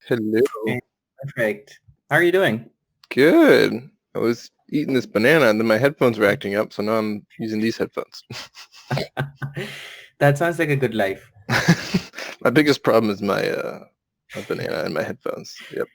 Hello. Okay, perfect. How are you doing? Good. I was eating this banana and then my headphones were acting up, so now I'm using these headphones. That sounds like a good life. My biggest problem is my banana and my headphones. Yep.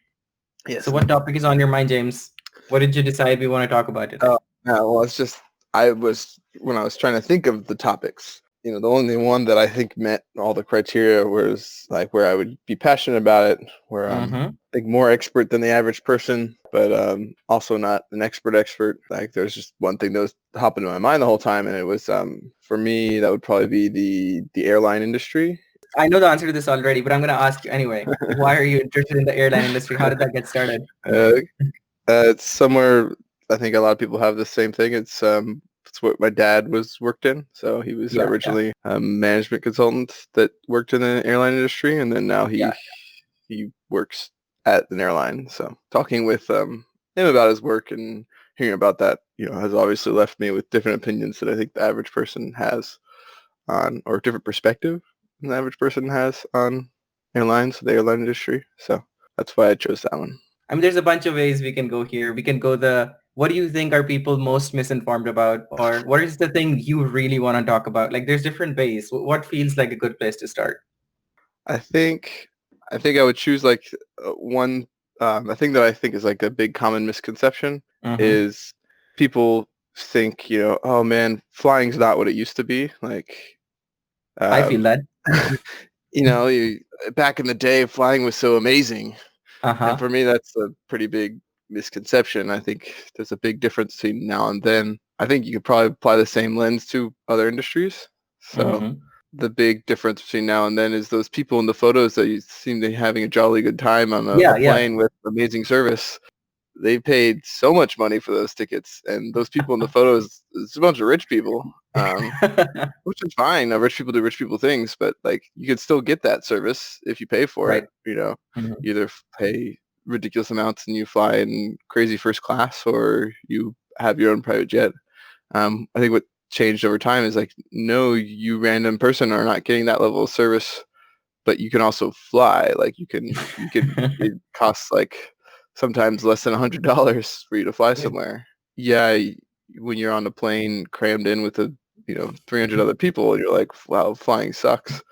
So Yes. what topic is on your mind, James? What did you decide we want to talk about today? Oh, no, well, it's just I was when I was trying to think of the topics. The only one that I think met all the criteria was like where I would be passionate about it, where I'm Mm-hmm. like more expert than the average person, but also not an expert. Like there's just one thing that was hopping in my mind the whole time, and it was for me that would probably be the airline industry. I know the answer to this already, but I'm going to ask you anyway. Why are you interested in the airline industry? How did that get started? uh, it's somewhere I think a lot of people have the same thing. It's what my dad was worked in. So he was Yeah, yeah, originally a management consultant that worked in the airline industry, and then now yeah. he works at an airline. So talking with him about his work and hearing about that, has obviously left me with different opinions that I think the average person has on, or different perspective than the average person has on airlines, the airline industry. So that's why I chose that one. I mean, there's a bunch of ways we can go here. We can go what do you think are people most misinformed about? Or what is the thing you really want to talk about? Like, there's different ways. What feels like a good place to start? I think I think I would choose like one. A thing that I think is like a big common misconception Mm-hmm. is people think, oh man, flying's not what it used to be. Like, I feel um, that. you back in the day, flying was so amazing, and Uh-huh. for me, that's a pretty big misconception. I think there's a big difference between now and then. I think you could probably apply the same lens to other industries. So Mm-hmm. the big difference between now and then is those people in the photos that you seem to be having a jolly good time on a Yeah, yeah. plane with amazing service. They paid so much money for those tickets, and those people in the photos, it's a bunch of rich people, which is fine. Rich people do rich people things, but like you could still get that service if you pay for Right. it. Mhm. You either pay ridiculous amounts and you fly in crazy first class, or you have your own private jet. I think what changed over time is like, no, you random person are not getting that level of service, but you can also fly. Like it costs like sometimes less than $100 for you to fly Right. somewhere. Yeah, when you're on a plane crammed in with 300 other people, you're like, wow, flying sucks.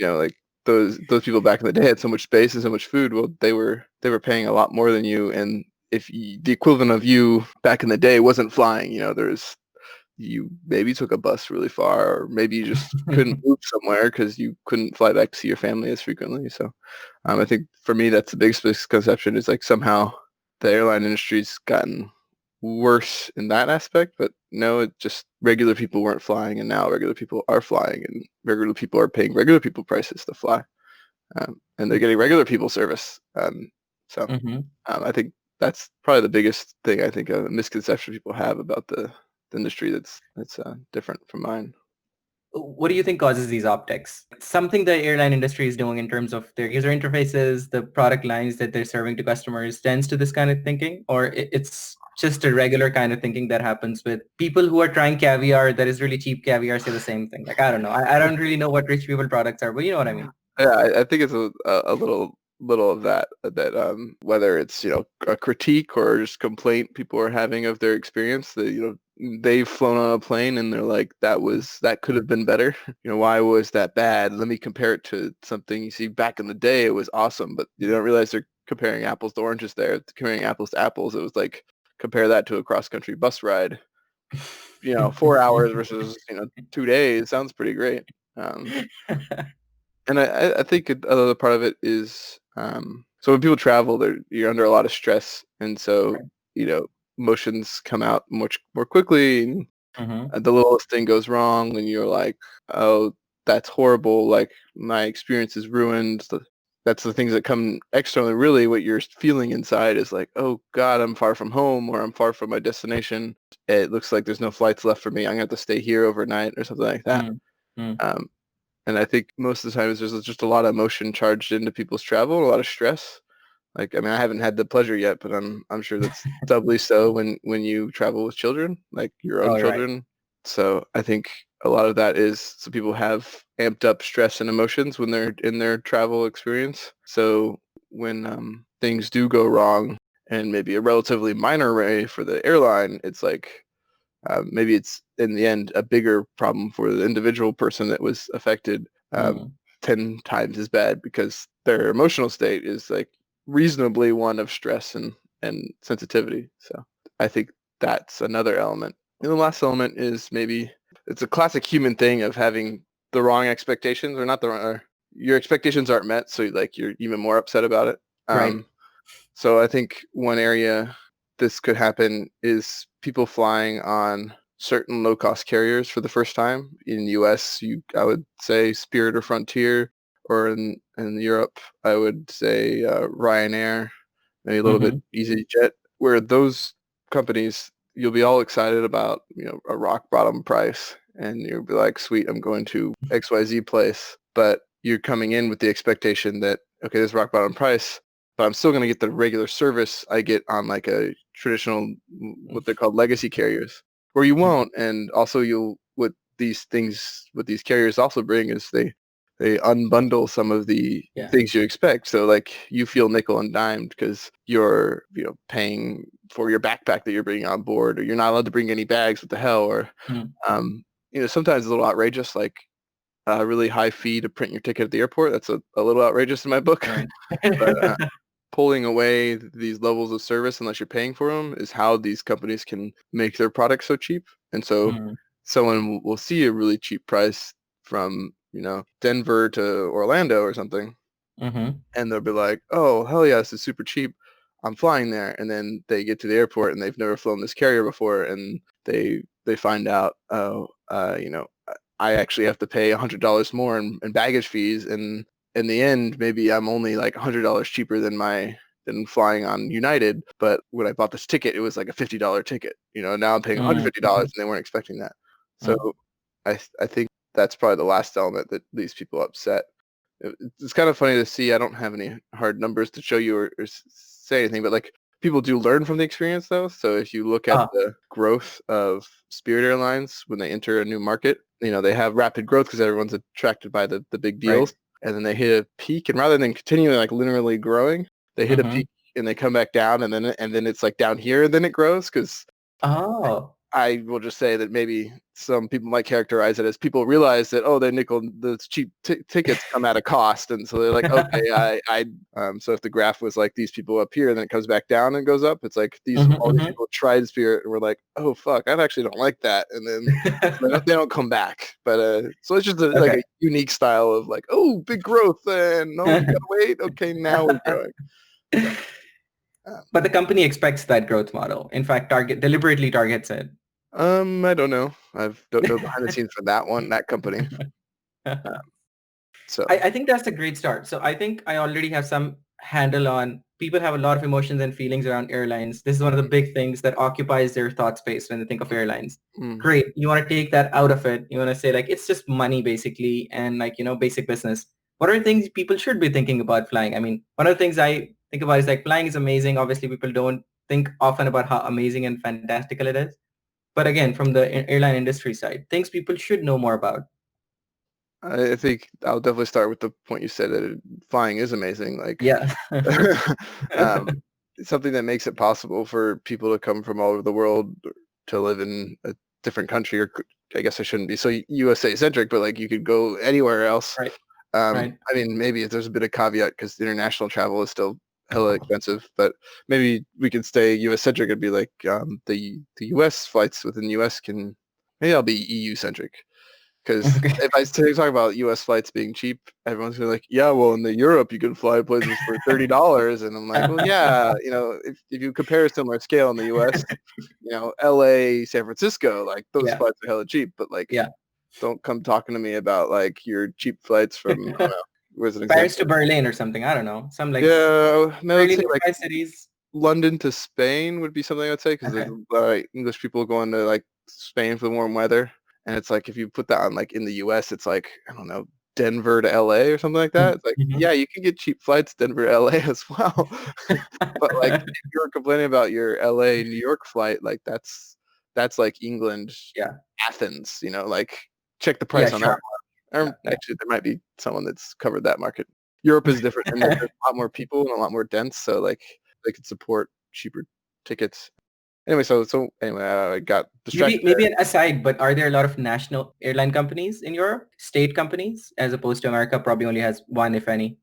Like those people back in the day had so much space and so much food. Well, they were paying a lot more than you, and if the equivalent of you back in the day wasn't flying, there's you maybe took a bus really far, or maybe you just couldn't move somewhere because you couldn't fly back to see your family as frequently. So I think for me, that's the biggest misconception is like somehow the airline industry's gotten worse in that aspect, but no, it just regular people weren't flying, and now regular people are flying, and regular people are paying regular people prices to fly, and they're getting regular people service. So Mhm. I think that's probably the biggest thing I think a misconception people have about the industry that's different from mine. What do you think causes these optics? Something the airline industry is doing in terms of their user interfaces, the product lines that they're serving to customers tends to this kind of thinking, or it's just a regular kind of thinking that happens with people who are trying caviar that is really cheap caviar say the same thing. Like, I don't know. I don't really know what rich people products are, but you know what I mean. Yeah, I think it's a little of that whether it's a critique or just complaint people are having of their experience that they've flown on a plane and they're like that could have been better. Why was that bad? Let me compare it to something you see back in the day. It was awesome, but you don't realize they're comparing apples to oranges there. Comparing apples to apples, it was like compare that to a cross country bus ride. 4 hours versus 2 days sounds pretty great. Um, and I think another part of it is so when people travel, you're under a lot of stress, and so you know emotions come out much more quickly, and Mhm. the littlest thing goes wrong, and you're like, oh, that's horrible. Like my experience is ruined. That's the things that come externally. Really, what you're feeling inside is like, oh God, I'm far from home, or I'm far from my destination. It looks like there's no flights left for me. I'm gonna have to stay here overnight, or something like that. Mm. Mm. Um, and I think most of the times there's just a lot of emotion charged into people's travel, a lot of stress. Like, I mean, I haven't had the pleasure yet, but I'm sure that's doubly so when you travel with children, like your own All right. children. So I think a lot of that is so people have amped up stress and emotions when they're in their travel experience. So when things do go wrong, and maybe a relatively minor way for the airline, it's like maybe it's in the end a bigger problem for the individual person that was affected, Mm. 10 times as bad because their emotional state is like reasonably one of stress and sensitivity. So I think that's another element. And the last element is maybe it's a classic human thing of having the wrong expectations, or not the wrong, or your expectations aren't met, so like you're even more upset about it. Right. So I think one area this could happen is people flying on certain low-cost carriers for the first time. In the US, I would say Spirit or Frontier, or in Europe, I would say Ryanair, maybe a little bit Mm-hmm. EasyJet, where those companies, you'll be all excited about, a rock bottom price, and you'll be like, sweet, I'm going to XYZ place, but you're coming in with the expectation that, okay, this rock bottom price, but I'm still going to get the regular service I get on like a traditional, what they're called legacy carriers, where you won't. And also what these carriers also bring is they unbundle some of the Yeah. things you expect. So like you feel nickel and dimed because you're, paying for your backpack that you're bringing on board, or you're not allowed to bring any bags. What the hell? Or, Mm. um, sometimes it's a little outrageous, like a really high fee to print your ticket at the airport. That's a little outrageous in my book. Right. But pulling away these levels of service unless you're paying for them is how these companies can make their products so cheap. And so Mm. someone will see a really cheap price from, Denver to Orlando or something, Mm-hmm. and they'll be like, "Oh, hell yeah, this is super cheap. I'm flying there." And then they get to the airport and they've never flown this carrier before, and they find out, oh, I actually have to pay $100 more in baggage fees, and in the end, maybe I'm only like $100 cheaper than flying on United. But when I bought this ticket, it was like a $50 ticket. Now I'm paying Mm-hmm. $150, and they weren't expecting that. So Mm. I think that's probably the last element that leaves people upset. It's kind of funny to see. I don't have any hard numbers to show you, or say anything, but like people do learn from the experience though. So if you look at Ah, the growth of Spirit Airlines when they enter a new market, they have rapid growth because everyone's attracted by the big right. deals, and then they hit a peak, and rather than continuing like linearly growing, they hit a Mm-hmm. peak and they come back down, and then it's like down here, and then it grows because Oh. I will just say that maybe some people might characterize it as people realize that, oh, the cheap tickets come at a cost, and so they're like, okay, so if the graph was like these people up here, and then it comes back down and goes up, it's like all these Mm-hmm. people tried Spirit and were like, oh fuck, I actually don't like that, and then they don't come back. But so it's just like Okay. a unique style of like, oh, big growth, and no, we gotta wait. Okay, now we're growing. So, uh, But the company expects that growth model. In fact, deliberately targets it. I don't know. I don't know behind the scenes for that company. So, I think that's a great start. So I think I already have some handle on people have a lot of emotions and feelings around airlines. This is one of the big things that occupies their thought space when they think of airlines. mm, Great. You want to take that out of it. You want to say like, it's just money basically and like, basic business. What are things people should be thinking about flying? I mean, one of the things I think about is like flying is amazing. Obviously, people don't think often about how amazing and fantastical it is. But again, from the airline industry side, things people should know more about. I think I'll definitely start with the point you said that flying is amazing. Like, Yeah. um, it's something that makes it possible for people to come from all over the world to live in a different country, or I guess I shouldn't be so USA centric, but like you could go anywhere else. Right. Right. I mean, maybe if there's a bit of caveat because international travel is still hella expensive, but maybe we could stay US centric and be like, the US flights within the US can, maybe I'll be EU centric. Because Okay. if I talk about U.S. flights being cheap, everyone's gonna be like, yeah, well, in the Europe you can fly places for $30, and I'm like, well, yeah, if you compare a similar scale in the U.S., L.A., San Francisco, like those Yeah. flights are hella cheap, but like, Yeah. don't come talking to me about like your cheap flights from, I don't know, where's an Paris to example? Berlin or something. I don't know. Some like Yeah, no, I'd really say like nearby cities. London to Spain would be something I'd say because there's Okay. English people going to like Spain for the warm weather, and it's like if you put that on like in the U.S., it's like I don't know, Denver to L.A. or something like that. It's like Mm-hmm. yeah, you can get cheap flights Denver to L.A. as well, but like if you're complaining about your L.A. New York flight, like that's like England Yeah. Athens, like check the Yeah, price on that sure. one. Yeah. Or Yeah. actually, there might be someone that's covered that market. Europe is different, and there's a lot more people and a lot more dense, so like they could support cheaper tickets. Anyway, so anyway, I got Maybe distracted maybe an aside, but are there a lot of national airline companies in Europe, state companies, as opposed to America probably only has one, if any?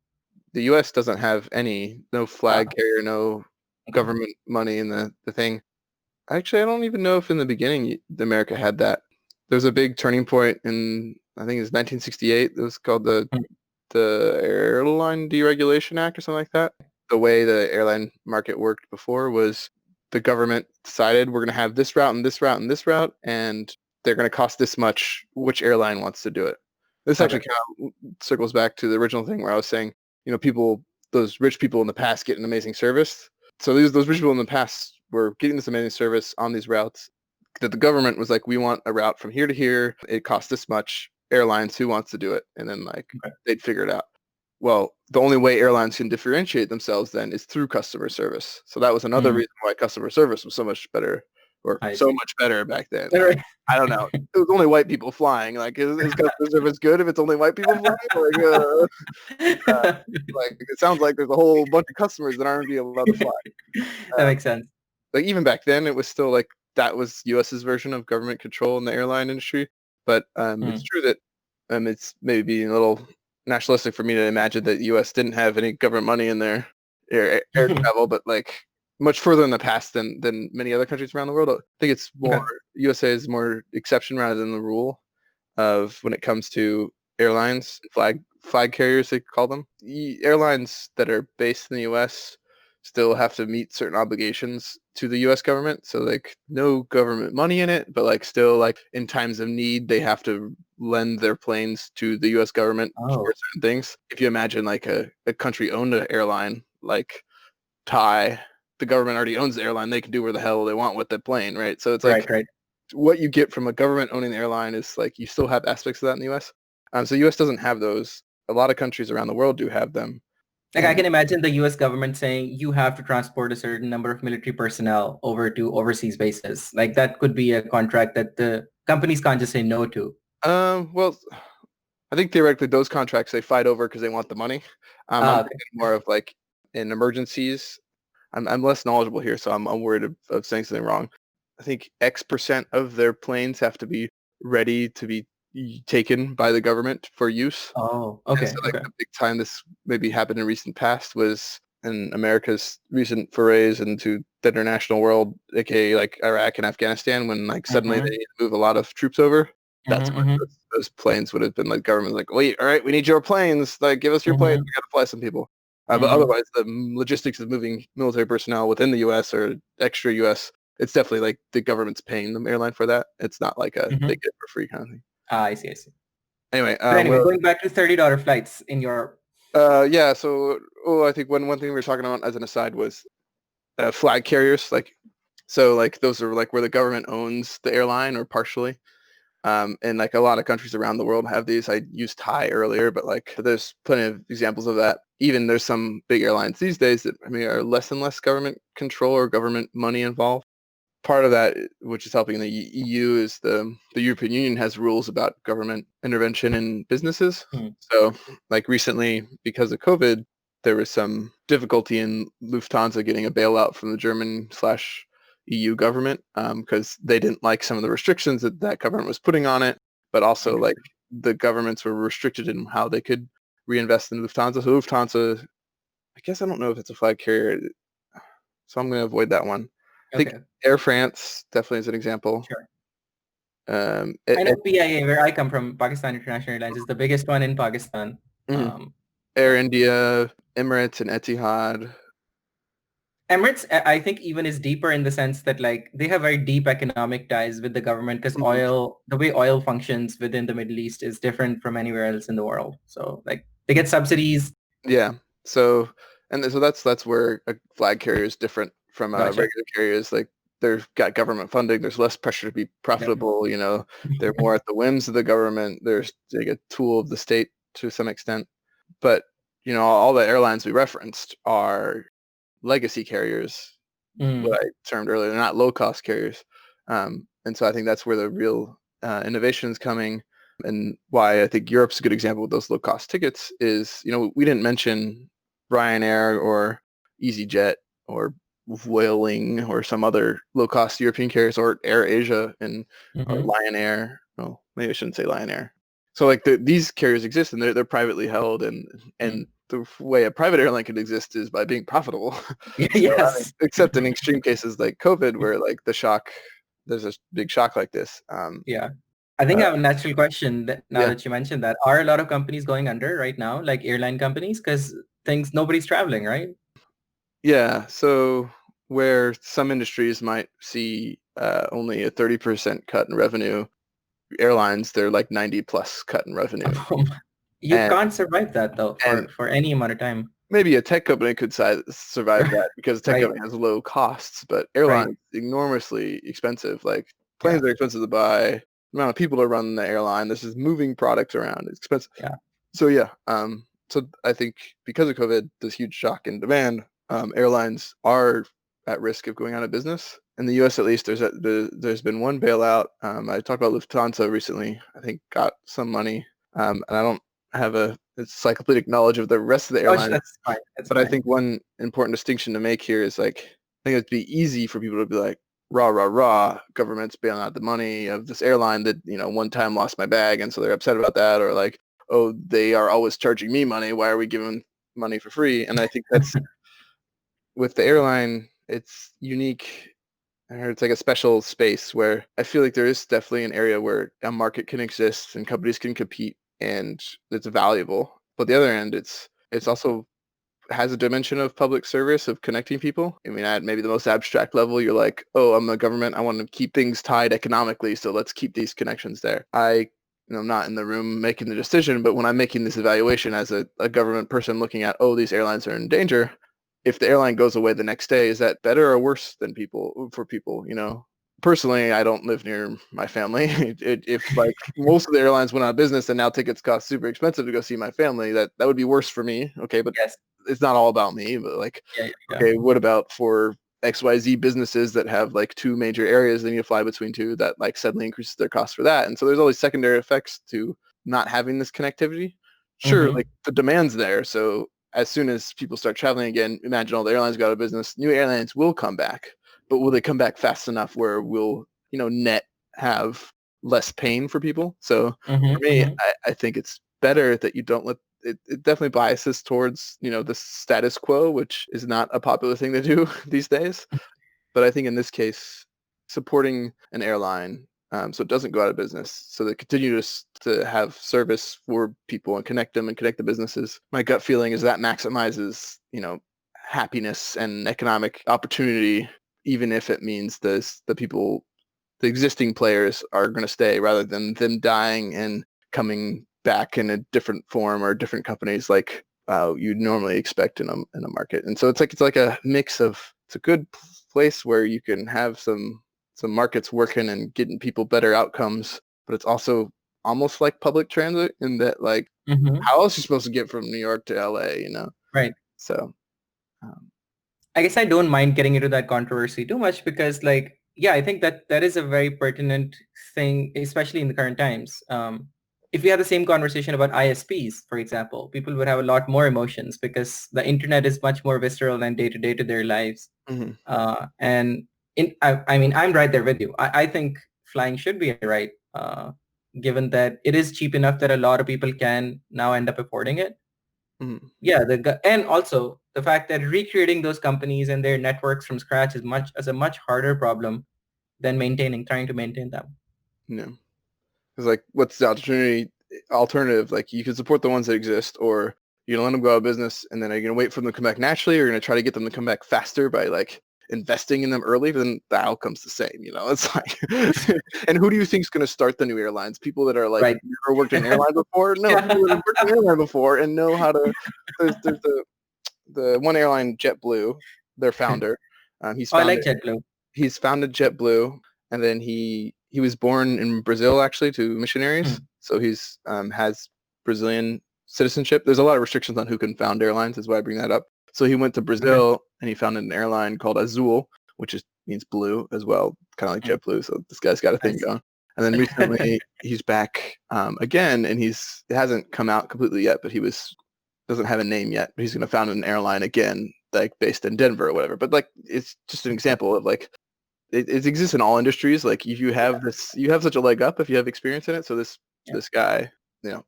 the U.S. doesn't have any, no Uh, flag carrier, no okay. government money in the thing. Actually, I don't even know if in the beginning America had that. There's a big turning point in, I think it's 1968. It was called the Airline Deregulation Act or something like that. The way the airline market worked before was the government decided we're going to have this route and this route and this route, and they're going to cost this much. Which airline wants to do it? This actually Okay. kind of circles back to the original thing where I was saying, people, those rich people in the past get an amazing service. So those rich people in the past were getting this amazing service on these routes that the government was like, we want a route from here to here. It costs this much. Airlines, who wants to do it? And then like Okay. they'd figure it out. Well, the only way airlines can differentiate themselves then is through customer service. So that was another Mm, reason why customer service was so much better, or I so see. much better back then. All Like, right. I don't know. It was only white people flying. Like, is customer service good if it's only white people flying? Like it sounds like there's a whole bunch of customers that aren't being allowed to fly. That Um, makes sense. like even back then, it was still like that was U.S.'s version of government control in the airline industry. But it's Mm. true that it's maybe being a little nationalistic for me to imagine that U.S. didn't have any government money in their air travel, but like much further in the past than many other countries around the world. I think it's more Okay. USA is more exception rather than the rule of when it comes to airlines, flag carriers they call them. The airlines that are based in the U.S. still have to meet certain obligations to the U.S. government. So like no government money in it, but like still like in times of need they have to lend their planes to the U.S. government for Oh, certain things. If you imagine like a country owned an airline like Thai, the government already owns the airline. They can do where the hell they want with the plane, right? So it's like right, right. what you get from a government owning the airline is like you still have aspects of that in the U.S. So U.S. doesn't have those. A lot of countries around the world do have them. Like I And can imagine the US government saying you have to transport a certain number of military personnel over to overseas bases. Like that could be a contract that the companies can't just say no to. well, I think theoretically those contracts they fight over because they want the money. I'm Okay. thinking more of like in emergencies. I'm less knowledgeable here, so I'm worried of saying something wrong. I think X% of their planes have to be ready to be taken by the government for use. Oh, And okay, so like okay. the big time this maybe happened in recent past was in America's recent forays into the international world, aka like Iraq and Afghanistan, when like suddenly they Mm-hmm. need to move a lot of troops over. That's Mm-hmm. when Mm-hmm. those planes would have been like government like, wait, all right, we need your planes. Like, give us your planes. Mm-hmm. We got to fly some people. But Mm-hmm. otherwise, the logistics of moving military personnel within the U.S. or extra U.S. It's definitely like the government's paying the airline for that. It's not like a they Mm-hmm. get it for free kind of thing. Ah, I see, I see. Anyway, But anyway, well, going back to $30 flights in Europe. yeah. So, I think one thing we were talking about as an aside was flag carriers. Like, so like those are like where the government owns the airline or partially. And like a lot of countries around the world have these. I used Thai earlier, but like there's plenty of examples of that. Even there's some big airlines these days that are less and less government control or government money involved. Part of that, which is helping the EU, is the European Union has rules about government intervention in businesses. Hmm. So, like recently, because of COVID, there was some difficulty in Lufthansa getting a bailout from the German slash EU government because they didn't like some of the restrictions that that government was putting on it, but also like Interesting. the governments were restricted in how they could reinvest in Lufthansa. So Lufthansa, I guess I don't know if it's a flag carrier, so I'm going to avoid that one. I think Okay, Air France definitely is an example. sure. Um, I know PIA, where I come from, Pakistan International Airlines, is the biggest one in Pakistan. mhm. Air Yeah. India, Emirates, and Etihad. Emirates, I think even is deeper in the sense that like they have very deep economic ties with the government because Mhm. oil, the way oil functions within the Middle East is different from anywhere else in the world. So like they get subsidies. Yeah. So so that's where a flag carrier is different from Gotcha. regular carriers. Like they've got government funding. There's less pressure to be Yep. profitable. They're more at the whims of the government. There's like a tool of the state to some extent. But all the airlines we referenced are legacy carriers, what Mm, I termed earlier. They're not low cost carriers. And so I think that's where the real innovation is coming. And why I think Europe's a good example with those low-cost tickets is, we didn't mention Ryanair or EasyJet or Vueling or some other low-cost European carriers or Air Asia or Mm-hmm. Lion Air. Well, maybe I shouldn't say Lion Air. So like these carriers exist and they're privately held and the way a private airline could exist is by being profitable. So I mean, Yes. except in extreme cases like COVID, where like there's a big shock like this. Yeah. I think Uh, I have a natural question that now yeah, that you mentioned that. Are a lot of companies going under right now, like airline companies? Because nobody's traveling, right? yeah. So where some industries might see only a 30% cut in revenue, airlines they're like 90 plus cut in revenue, You and can't survive that though and for any amount of time. maybe a tech company could survive that because a tech Right. company has low costs, but Right. airlines enormously expensive. Like planes Yeah. are expensive to buy. The amount of people to run the airline. This is moving products around. It's expensive. Yeah. So yeah. So I think because of COVID, this huge shock in demand, airlines are at risk of going out of business. In the U.S., at least, there's been one bailout. I talked about Lufthansa recently. I think got some money, and I don't have a encyclopedic knowledge of the rest of the Oh, airlines. that's fine. That's But I fine. think one important distinction to make here is like, I think it'd be easy for people to be like, rah, rah, rah, government's bailing out the money of this airline that, one time lost my bag. And so they're upset about that. Or like, oh, they are always charging me money. Why are we giving money for free? And I think that's with the airline, it's unique. Or it's like a special space where I feel like there is definitely an area where a market can exist and companies can compete and it's valuable. But the other end, it's also has a dimension of public service of connecting people. I mean, at maybe the most abstract level, you're like, oh, I'm the government. I want to keep things tied economically, so let's keep these connections there. I'm not in the room making the decision, but when I'm making this evaluation as a government person looking at, oh, these airlines are in danger, if the airline goes away the next day, is that better or worse than for people? Personally, I don't live near my family. If like most of the airlines went out of business and now tickets cost super expensive to go see my family, that would be worse for me. Okay, but Yes. it's not all about me. But like, Yeah. Yeah. Yeah. okay, what about for XYZ businesses that have like two major areas they need to fly between two that like suddenly increases their cost for that? And so there's all these secondary effects to not having this connectivity. Sure, Mm-hmm. like the demand's there. So as soon as people start traveling again, imagine all the airlines go out of business, new airlines will come back, but will they come back fast enough where we'll, net have less pain for people? So for Mm-hmm. me, Mm-hmm. I think it's better that you don't let it definitely biases towards, the status quo, which is not a popular thing to do these days. But I think in this case, supporting an airline so it doesn't go out of business, so they continue to have service for people and connect them and connect the businesses. My gut feeling is that maximizes, happiness and economic opportunity, even if it means the existing players are going to stay rather than them dying and coming back in a different form or different companies like you'd normally expect in a market. And so it's like a mix of it's a good place where you can have some markets working and getting people better outcomes, but it's also almost like public transit in that like Mm-hmm. how else are you supposed to get from New York to LA? Right. So um, I guess I don't mind getting into that controversy too much because yeah, I think that is a very pertinent thing, especially in the current times. If we had the same conversation about ISPs, for example, people would have a lot more emotions because the internet is much more visceral and day to day to their lives. mhm, And I mean, I'm right there with you. I think flying should be a right, given that it is cheap enough that a lot of people can now end up affording it. mhm. Yeah, and also the fact that recreating those companies and their networks from scratch is a much harder problem than trying to maintain them. Yeah. Because like, what's the alternative? Like, you can support the ones that exist, or you can let them go out of business, and then are you gonna wait for them to come back naturally, or you're gonna try to get them to come back faster by like investing in them early? But then the outcome's the same. It's like, and who do you think's gonna start the new airlines? People that are like Right. never worked in an airline before? No, Yeah. people that have worked in an airline before and know how to. There's the one airline, JetBlue, their founder. He's Oh, I like founded JetBlue. he's founded JetBlue, and then he was born in Brazil actually to missionaries, Hmm. so he's has Brazilian citizenship. There's a lot of restrictions on who can found airlines, is why I bring that up. So he went to Okay. Brazil and he founded an airline called Azul, which means blue as well, kind of like Hmm. JetBlue. So this guy's got a thing Nice. going. And then recently he's back again, and it hasn't come out completely yet, but doesn't have a name yet. But he's going to found an airline again, like based in Denver or whatever. But like it's just an example of like it exists in all industries. Like if you have you have such a leg up if you have experience in it. So this guy,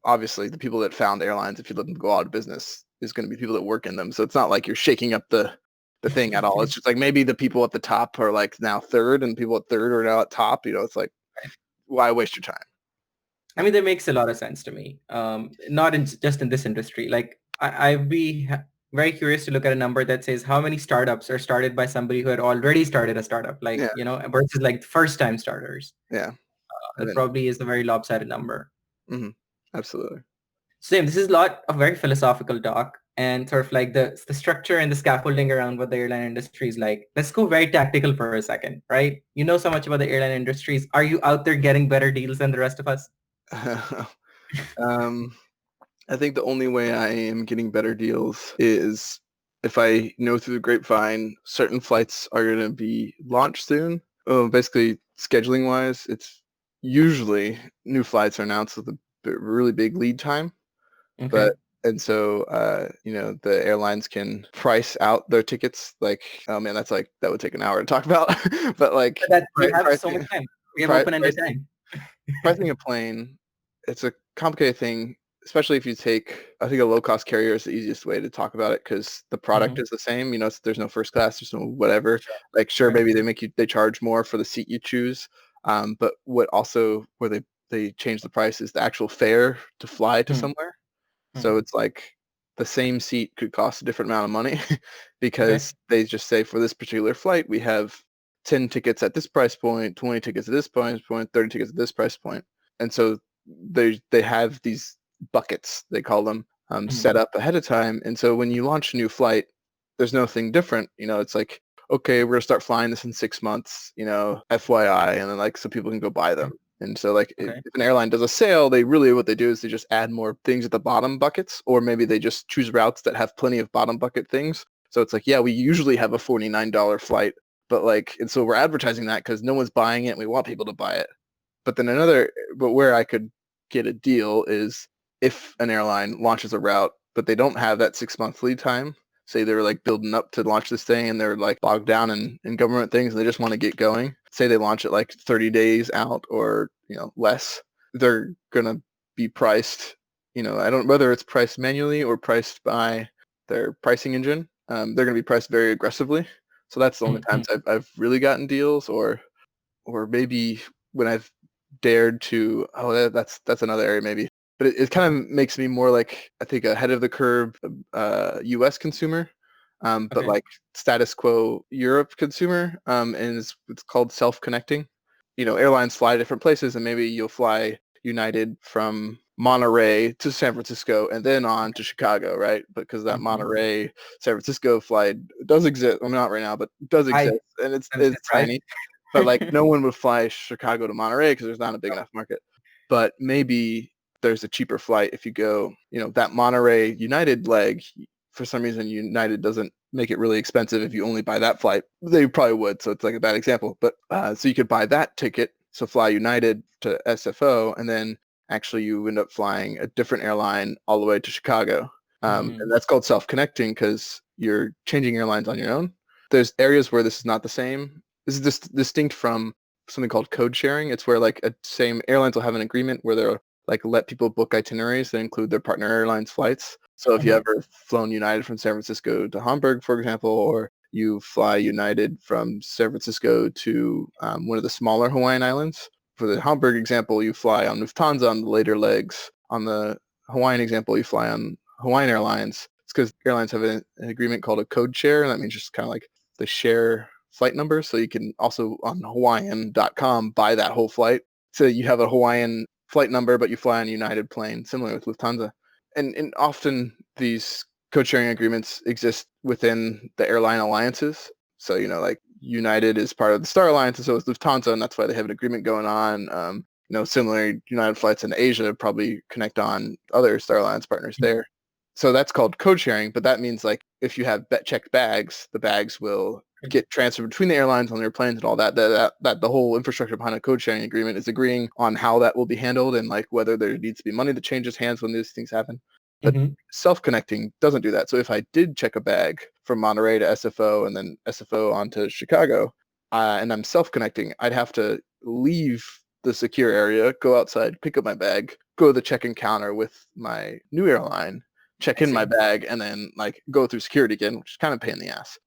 obviously the people that found airlines, if you let them go out of business, is going to be people that work in them. So it's not like you're shaking up the thing at all. It's just like maybe the people at the top are like now third, and people at third are now at top. It's like, why waste your time? I mean, that makes a lot of sense to me. Not just in this industry. Like I'd be very curious to look at a number that says how many startups are started by somebody who had already started a startup, like, Yeah, versus like first time starters. yeah. I That think probably is a very lopsided number. absolutely. Same. This is a lot of very philosophical talk and sort of like the structure and the scaffolding around what the airline industry is like. Let's go very tactical for a second, right? You know so much about the airline industries. Are you out there getting better deals than the rest of us? um, I think the only way I am getting better deals is if I know through the grapevine certain flights are going to be launched soon. Basically, scheduling wise, it's usually new flights are announced with a really big lead time. Okay. But and so the airlines can price out their tickets. Like, oh man, that would take an hour to talk about. But like That we have so much pricing time. We have open-ended time. pricing a plane, it's a complicated thing, especially if you take, I think a low-cost carrier is the easiest way to talk about it because the product Mm-hmm. is the same. There's no first class, there's no whatever. Sure. Like, sure, Right. maybe they charge more for the seat you choose, but where they change the price is the actual fare to fly to Hmm. somewhere. So Hmm. it's like the same seat could cost a different amount of money Okay. because they just say for this particular flight, we have 10 tickets at this price point, 20 tickets at this price point, 30 tickets at this price point. And so they have these buckets, they call them, Hmm. set up ahead of time. And so when you launch a new flight, there's nothing different. It's like, okay, we're gonna start flying this in 6 months, FYI, and then like so people can go buy them. And so like if Okay. an airline does a sale, what they do is they just add more things at the bottom buckets, or maybe they just choose routes that have plenty of bottom bucket things. So it's like, yeah, we usually have a $49 flight, but like, and so we're advertising that because no one's buying it and we want people to buy it. But then but where I could get a deal is if an airline launches a route, but they don't have that 6 month lead time. Say they're like building up to launch this thing and they're like bogged down in government things and they just want to get going. Say they launch it like 30 days out or, less. They're going to be priced, I don't, whether it's priced manually or priced by their pricing engine. They're going to be priced very aggressively. So that's the only Hmm. times I've really gotten deals or maybe when I've dared to, that's another area maybe, but it kind of makes me more like, I think, ahead of the curve US consumer, but Okay. like status quo Europe consumer, and it's called self-connecting. Airlines fly different places, and maybe you'll fly United from Monterey to San Francisco and then on to Chicago, right? Because that Hmm. Monterey San Francisco flight does exist. Well, not right now, but does I exist, and I'm it's surprised. tiny. But like no one would fly Chicago to Monterey because there's not a big enough market. But maybe there's a cheaper flight if you go, that Monterey United leg. For some reason, United doesn't make it really expensive if you only buy that flight. They probably would, so it's like a bad example. But so you could buy that ticket, so fly United to SFO, and then actually you end up flying a different airline all the way to Chicago. Hmm. And that's called self-connecting because you're changing airlines on your own. There's areas where this is not the same. This is distinct from something called code sharing. It's where like a same airlines will have an agreement where they'll like let people book itineraries that include their partner airlines flights. So if you Hmm. ever flown United from San Francisco to Hamburg, for example, or you fly United from San Francisco to one of the smaller Hawaiian islands. For the Hamburg example, you fly on Lufthansa on the later legs. On the Hawaiian example, you fly on Hawaiian Airlines. It's because airlines have an agreement called a code share, and that means just kind of like they share flight numbers. So you can also on Hawaiian.com buy that whole flight. So you have a Hawaiian flight number, but you fly on a United plane, similar with Lufthansa. And often these code sharing agreements exist within the airline alliances. So, like United is part of the Star Alliance, and so is Lufthansa, and that's why they have an agreement going on. Similarly, United flights in Asia probably connect on other Star Alliance partners there. So that's called code sharing, but that means like if you have checked bags, the bags will get transferred between the airlines on their planes and all that. That the whole infrastructure behind a code sharing agreement is agreeing on how that will be handled and like whether there needs to be money that changes hands when these things happen. But self-connecting doesn't do that. So if I did check a bag from Monterey to SFO and then SFO onto Chicago, and I'm self-connecting, I'd have to leave the secure area, go outside, pick up my bag, go to the check-in counter with my new airline, check I in my see. bag, and then like go through security again, which is kind of a pain in the ass.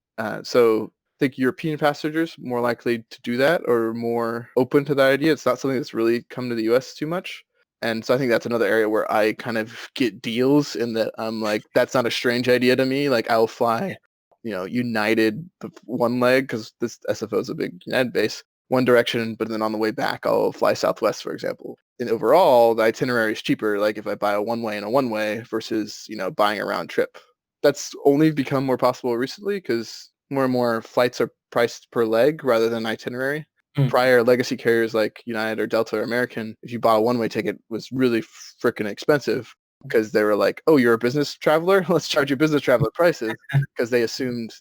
So I think European passengers more likely to do that or more open to that idea. It's not something that's really come to the US too much. And so I think that's another area where I kind of get deals in that I'm like, that's not a strange idea to me. Like I'll fly, United one leg because this SFO is a big United base, one direction, but then on the way back, I'll fly Southwest, for example. And overall, the itinerary is cheaper. Like if I buy a one-way and a one-way versus, buying a round trip. That's only become more possible recently because more and more flights are priced per leg rather than itinerary. Prior legacy carriers like United or Delta or American, if you bought a one-way ticket, was really freaking expensive because they were like, "Oh, you're a business traveler? Let's charge you business traveler prices," because they assumed,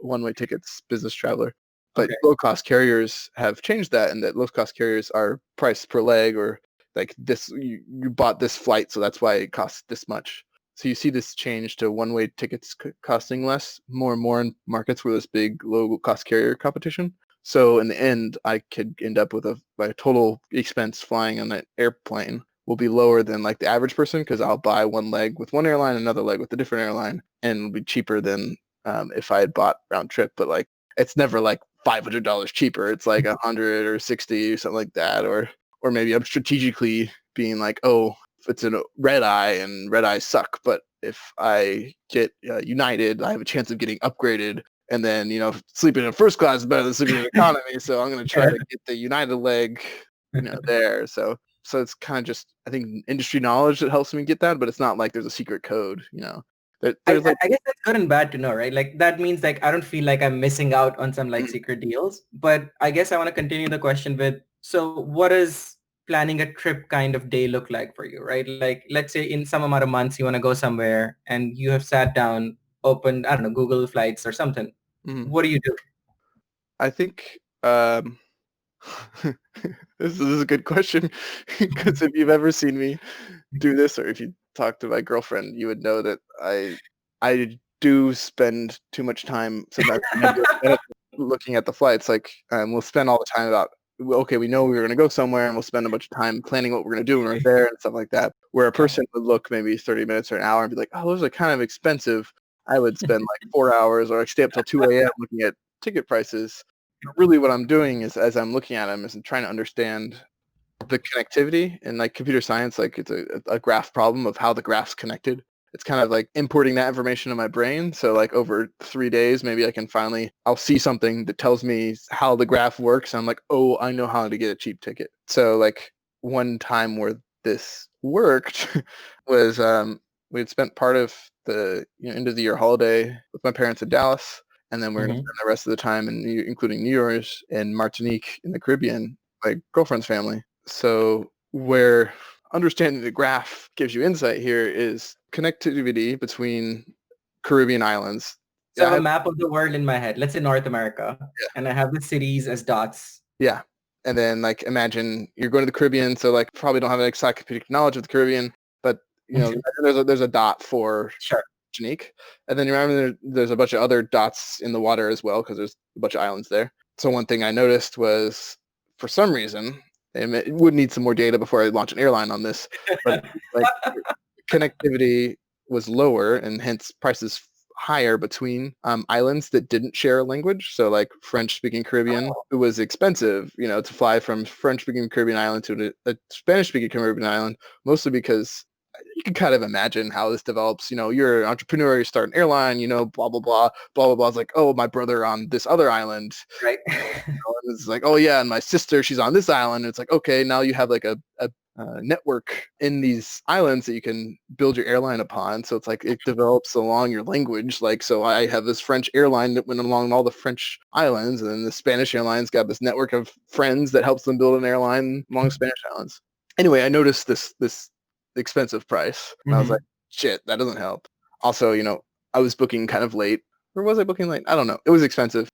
one-way tickets, business traveler. But Okay. low-cost carriers have changed that, and that low-cost carriers are priced per leg, or like this, you bought this flight, so that's why it costs this much. So you see this change to one-way tickets costing less more and more in markets where there's big low-cost carrier competition. So in the end, I could end up with my total expense flying on an airplane will be lower than like the average person because I'll buy one leg with one airline, another leg with a different airline, and it'll be cheaper than if I had bought round trip. But like it's never like $500 cheaper. It's like 100 or 60 or something like that, or maybe I'm strategically being like, oh, it's a red eye and red eyes suck, but if I get United, I have a chance of getting upgraded. And then, sleeping in first class is better than sleeping in economy. So I'm going to try to get the United leg, there. So it's kind of just, I think, industry knowledge that helps me get that, but it's not like there's a secret code, I, There's like, I guess that's good and bad to know, right? Like that means like I don't feel like I'm missing out on some like secret deals. But I guess I want to continue the question with, so what does planning a trip kind of day look like for you, right? Like let's say in some amount of months you want to go somewhere and you have sat down, opened, I don't know, Google Flights or something. mm, What do you do? I think this is a good question because if you've ever seen me do this, or if you talk to my girlfriend, you would know that I do spend too much time sometimes looking at the flights. Like we'll spend all the time about, okay, we know we were going to go somewhere, and we'll spend a bunch of time planning what we're going to do when we're there and stuff like that. Where a person would look maybe 30 minutes or an hour and be like, oh, those are kind of expensive. I would spend like 4 hours or stay up till 2 a.m. looking at ticket prices. Really what I'm doing is, as I'm looking at them, is I'm trying to understand the connectivity. In like computer science, like it's a graph problem of how the graph's connected. It's kind of like importing that information in my brain. So like over 3 days, maybe I'll see something that tells me how the graph works. And I'm like, oh, I know how to get a cheap ticket. So like one time where this worked was we had spent part of the end of the year holiday with my parents in Dallas. And then we're going to spend the rest of the time, including New Year's, in Martinique in the Caribbean, my girlfriend's family. So where understanding the graph gives you insight here is connectivity between Caribbean islands. So I have a map of the world in my head. Let's say North America, and I have the cities as dots. Yeah. And then like imagine you're going to the Caribbean, so like probably don't have an encyclopedic knowledge of the Caribbean, but there's a dot for Sure. Martinique. And then you remember there's a bunch of other dots in the water as well because there's a bunch of islands there. So one thing I noticed was, for some reason, and it would need some more data before I launch an airline on this, but like connectivity was lower and hence prices higher between islands that didn't share a language. So like French-speaking Caribbean, it was expensive, to fly from French-speaking Caribbean island to a Spanish-speaking Caribbean island, mostly because you can kind of imagine how this develops. You're an entrepreneur, you start an airline, blah, blah, blah, blah, blah, blah. It's like, oh, my brother on this other island. Right. It's like, oh, yeah, and my sister, she's on this island. And it's like, okay, now you have like a network in these islands that you can build your airline upon. So it's like it develops along your language. Like, so I have this French airline that went along all the French islands, and then the Spanish airlines got this network of friends that helps them build an airline along Spanish islands. Anyway, I noticed this expensive price. And I was like, shit, that doesn't help. Also, I was booking kind of late. Or was I booking late? I don't know. It was expensive.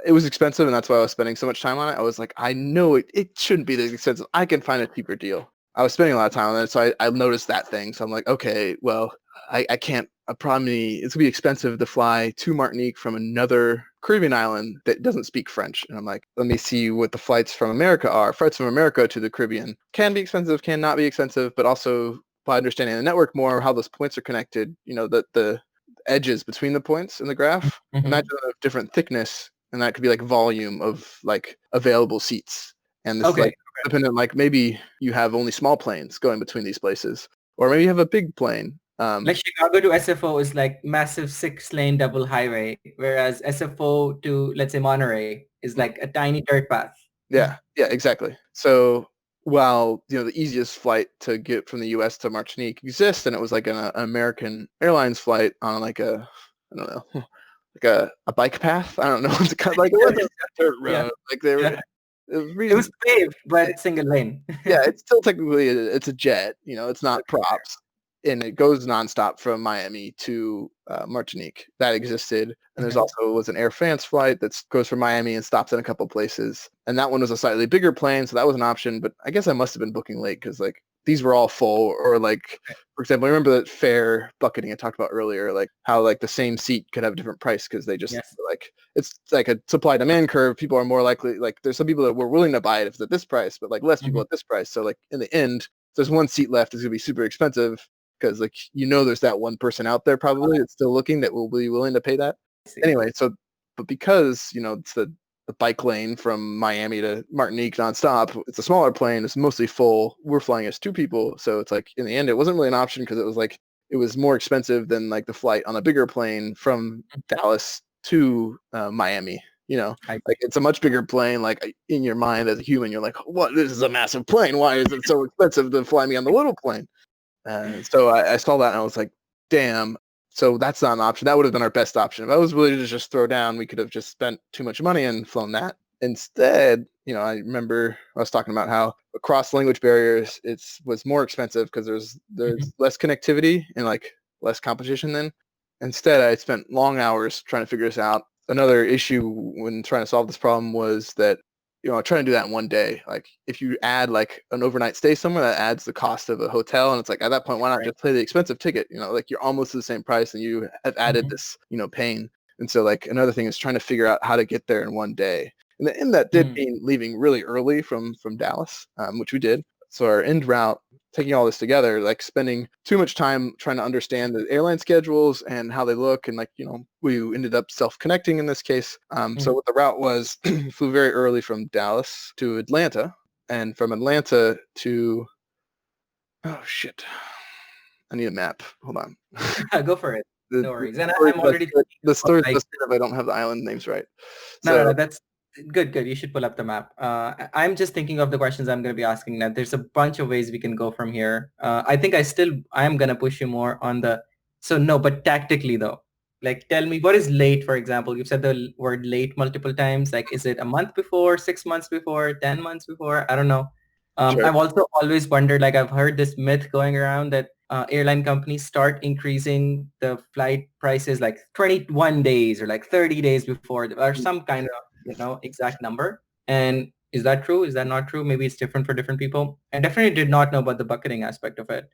It was expensive, and that's why I was spending so much time on it. I was like, I know it shouldn't be this expensive. I can find a cheaper deal. I was spending a lot of time on it, so I noticed that thing. So I'm like, okay, well, I can't. Probably it's gonna be expensive to fly to Martinique from another Caribbean island that doesn't speak French. And I'm like, let me see what the flights from America are. Flights from America to the Caribbean can be expensive, can not be expensive, but also by understanding the network more, how those points are connected, the edges between the points in the graph. Imagine a different thickness, and that could be like volume of like available seats. And this is like dependent, like maybe you have only small planes going between these places, or maybe you have a big plane. Like Chicago to SFO is like massive 6-lane double highway, whereas SFO to, let's say, Monterey is like a tiny dirt path. Yeah, exactly. So while the easiest flight to get from the U.S. to Martinique exists, and it was like an American Airlines flight on like I don't know, like a bike path. I don't know. It's kind of like it wasn't a dirt road. Like they were. It was paved, but single lane. Yeah, it's still technically it's a jet. It's not props, and it goes nonstop from Miami to Martinique. That existed, and there's also was an Air France flight that goes from Miami and stops in a couple places. And that one was a slightly bigger plane, so that was an option. But I guess I must have been booking late because like these were all full, or like for example, I remember that fare bucketing I talked about earlier, like how like the same seat could have a different price because they just like it's like a supply demand curve. People are more likely, like there's some people that were willing to buy it if it's at this price, but like less people at this price. So like in the end, if there's one seat left, it's gonna be super expensive because like there's that one person out there probably that's still looking that will be willing to pay that. Anyway, but because it's the bike lane from Miami to Martinique nonstop, it's a smaller plane. It's mostly full. We're flying as two people, so it's like in the end, it wasn't really an option because it was like it was more expensive than like the flight on a bigger plane from Dallas to Miami. Like it's a much bigger plane. Like in your mind as a human, you're like, "What? This is a massive plane. Why is it so expensive to fly me on the little plane?" So I saw that and I was like, "Damn." So that's not an option. That would have been our best option. If I was willing to just throw down, we could have just spent too much money and flown that. Instead, I remember I was talking about how across language barriers, was more expensive because there's less connectivity and like less competition then. Instead, I spent long hours trying to figure this out. Another issue when trying to solve this problem was that trying to do that in one day. Like if you add like an overnight stay somewhere, that adds the cost of a hotel. And it's like, at that point, why not just pay the expensive ticket? Like you're almost to the same price and you have added this, pain. And so like another thing is trying to figure out how to get there in one day. And the end that did mean leaving really early from Dallas, which we did. So our end route, taking all this together, like spending too much time trying to understand the airline schedules and how they look. And like, we ended up self-connecting in this case. So what the route was, flew very early from Dallas to Atlanta, and from Atlanta to, oh shit, I need a map. Hold on. Go for it. No worries. And I'm already the story if I don't have the island names right. No, that's good. You should pull up the map. I'm just thinking of the questions I'm going to be asking now. There's a bunch of ways we can go from here. I think I am going to push you more on but tactically though, like tell me what is late, for example. You've said the word late multiple times. Like, is it a month before, 6 months before, 10 months before? I don't know. Sure. I've also always wondered, like I've heard this myth going around that airline companies start increasing the flight prices like 21 days or like 30 days before, or some kind of exact number. And is that true? Is that not true? Maybe it's different for different people. I definitely did not know about the bucketing aspect of it.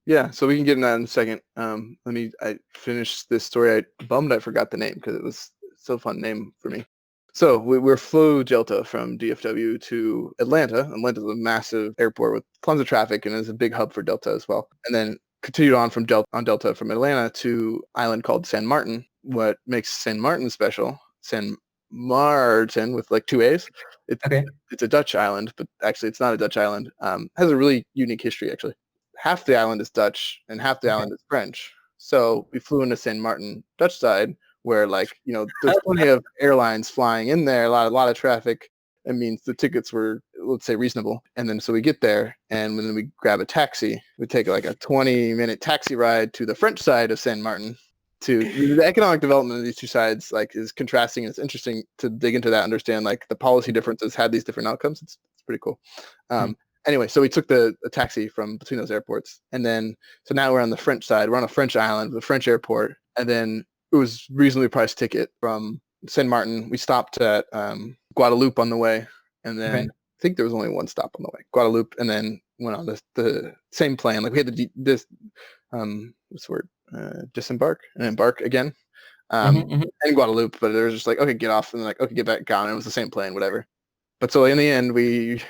Yeah, so we can get in that in a second. I finished this story. I bummed I forgot the name because it was so fun name for me. So we're flew Delta from DFW to Atlanta. Atlanta's a massive airport with tons of traffic and is a big hub for Delta as well. And then continued on from Delta from Atlanta to island called San Martin. What makes San Martin special? San Martin with like two A's. It's a Dutch island, but actually it's not a Dutch island. Has a really unique history actually. Half the island is Dutch and half the island is French. So we flew into San Martin, Dutch side, where like, there's plenty of airlines flying in there, a lot of traffic. It means the tickets were, let's say, reasonable. And then so we get there and then we grab a taxi. We take like a 20-minute taxi ride to the French side of San Martin. The economic development of these two sides like is contrasting. It's interesting to dig into that, understand like the policy differences had these different outcomes. It's pretty cool. Anyway, so we took a taxi from between those airports, and then so now we're on the French side. We're on a French island with a French airport, and then it was reasonably priced ticket from Saint Martin. We stopped at Guadeloupe on the way, and then Okay. I think there was only one stop on the way, Guadeloupe, and then went on the same plane. Like we had to this what's the word, disembark and embark again, Mm-hmm. in Guadeloupe. But it was just like, okay, get off, and then like, okay, get back on. It was the same plane, whatever. But so in the end, we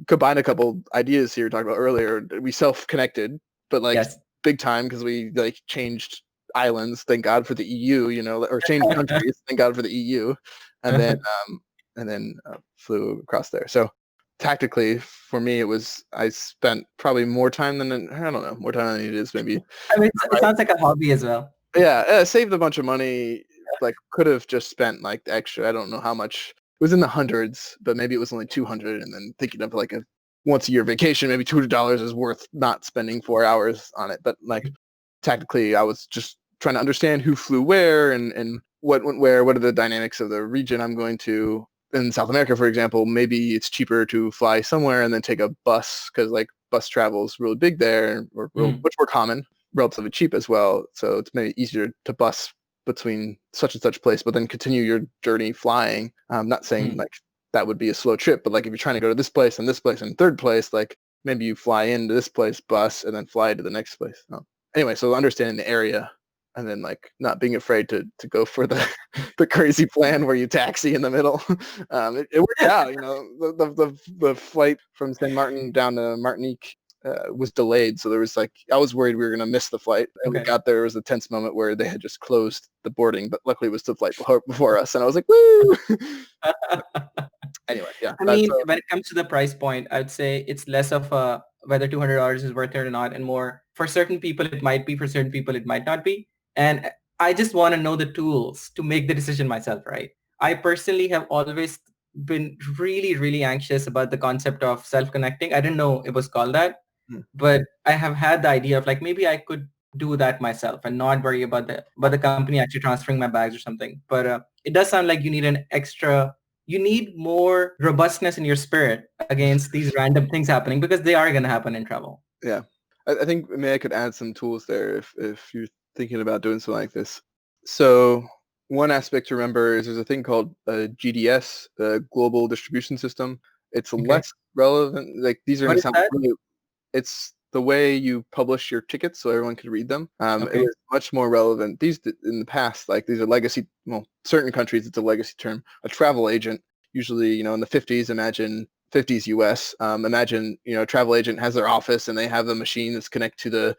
combined a couple ideas here talked about earlier. We self-connected, but like Yes. big time because we like changed islands. Thank God for the EU, or changed countries. Thank God for the EU, and then flew across there. So tactically, for me, I spent probably more time than I don't know, more time than it is maybe. I mean, it sounds like a hobby as well. Yeah, saved a bunch of money. Like could have just spent like the extra. I don't know how much. It was in the hundreds, but maybe it was only 200. And then thinking of like a once a year vacation, maybe $200 is worth not spending 4 hours on it. But like tactically, I was just trying to understand who flew where and what went where. What are the dynamics of the region I'm going to? In South America, for example, maybe it's cheaper to fly somewhere and then take a bus because like bus travel is really big there, or much more common, relatively cheap as well. So it's maybe easier to bus between such and such place, but then continue your journey flying. I'm not saying like that would be a slow trip, but like if you're trying to go to this place and third place, like maybe you fly into this place, bus, and then fly to the next place. Anyway, so understanding the area and then like not being afraid to go for the the crazy plan where you taxi in the middle. It worked out, the flight from Saint Martin down to Martinique was delayed, so there was like I was worried we were gonna miss the flight. And we got there, it was a tense moment where they had just closed the boarding, but luckily it was the flight before us, and I was like, woo! Anyway, yeah. I mean, when it comes to the price point, I'd say it's less of a whether $200 is worth it or not, and more for certain people it might be, for certain people it might not be. And I just want to know the tools to make the decision myself, right? I personally have always been really, really anxious about the concept of self-connecting. I didn't know it was called that, but I have had the idea of like maybe I could do that myself and not worry about the company actually transferring my bags or something. But it does sound like you need more robustness in your spirit against these random things happening because they are going to happen in travel. Yeah. I think maybe I could add some tools there if you're thinking about doing something like this. So one aspect to remember is there's a thing called GDS, Global Distribution System. It's less relevant. Like these are going to sound really, it's the way you publish your tickets so everyone can read them. It was much more relevant. These in the past, like these are legacy. Well, certain countries it's a legacy term. A travel agent, usually, in the 50s, imagine 50s US. Imagine, a travel agent has their office and they have a machine that's connected to the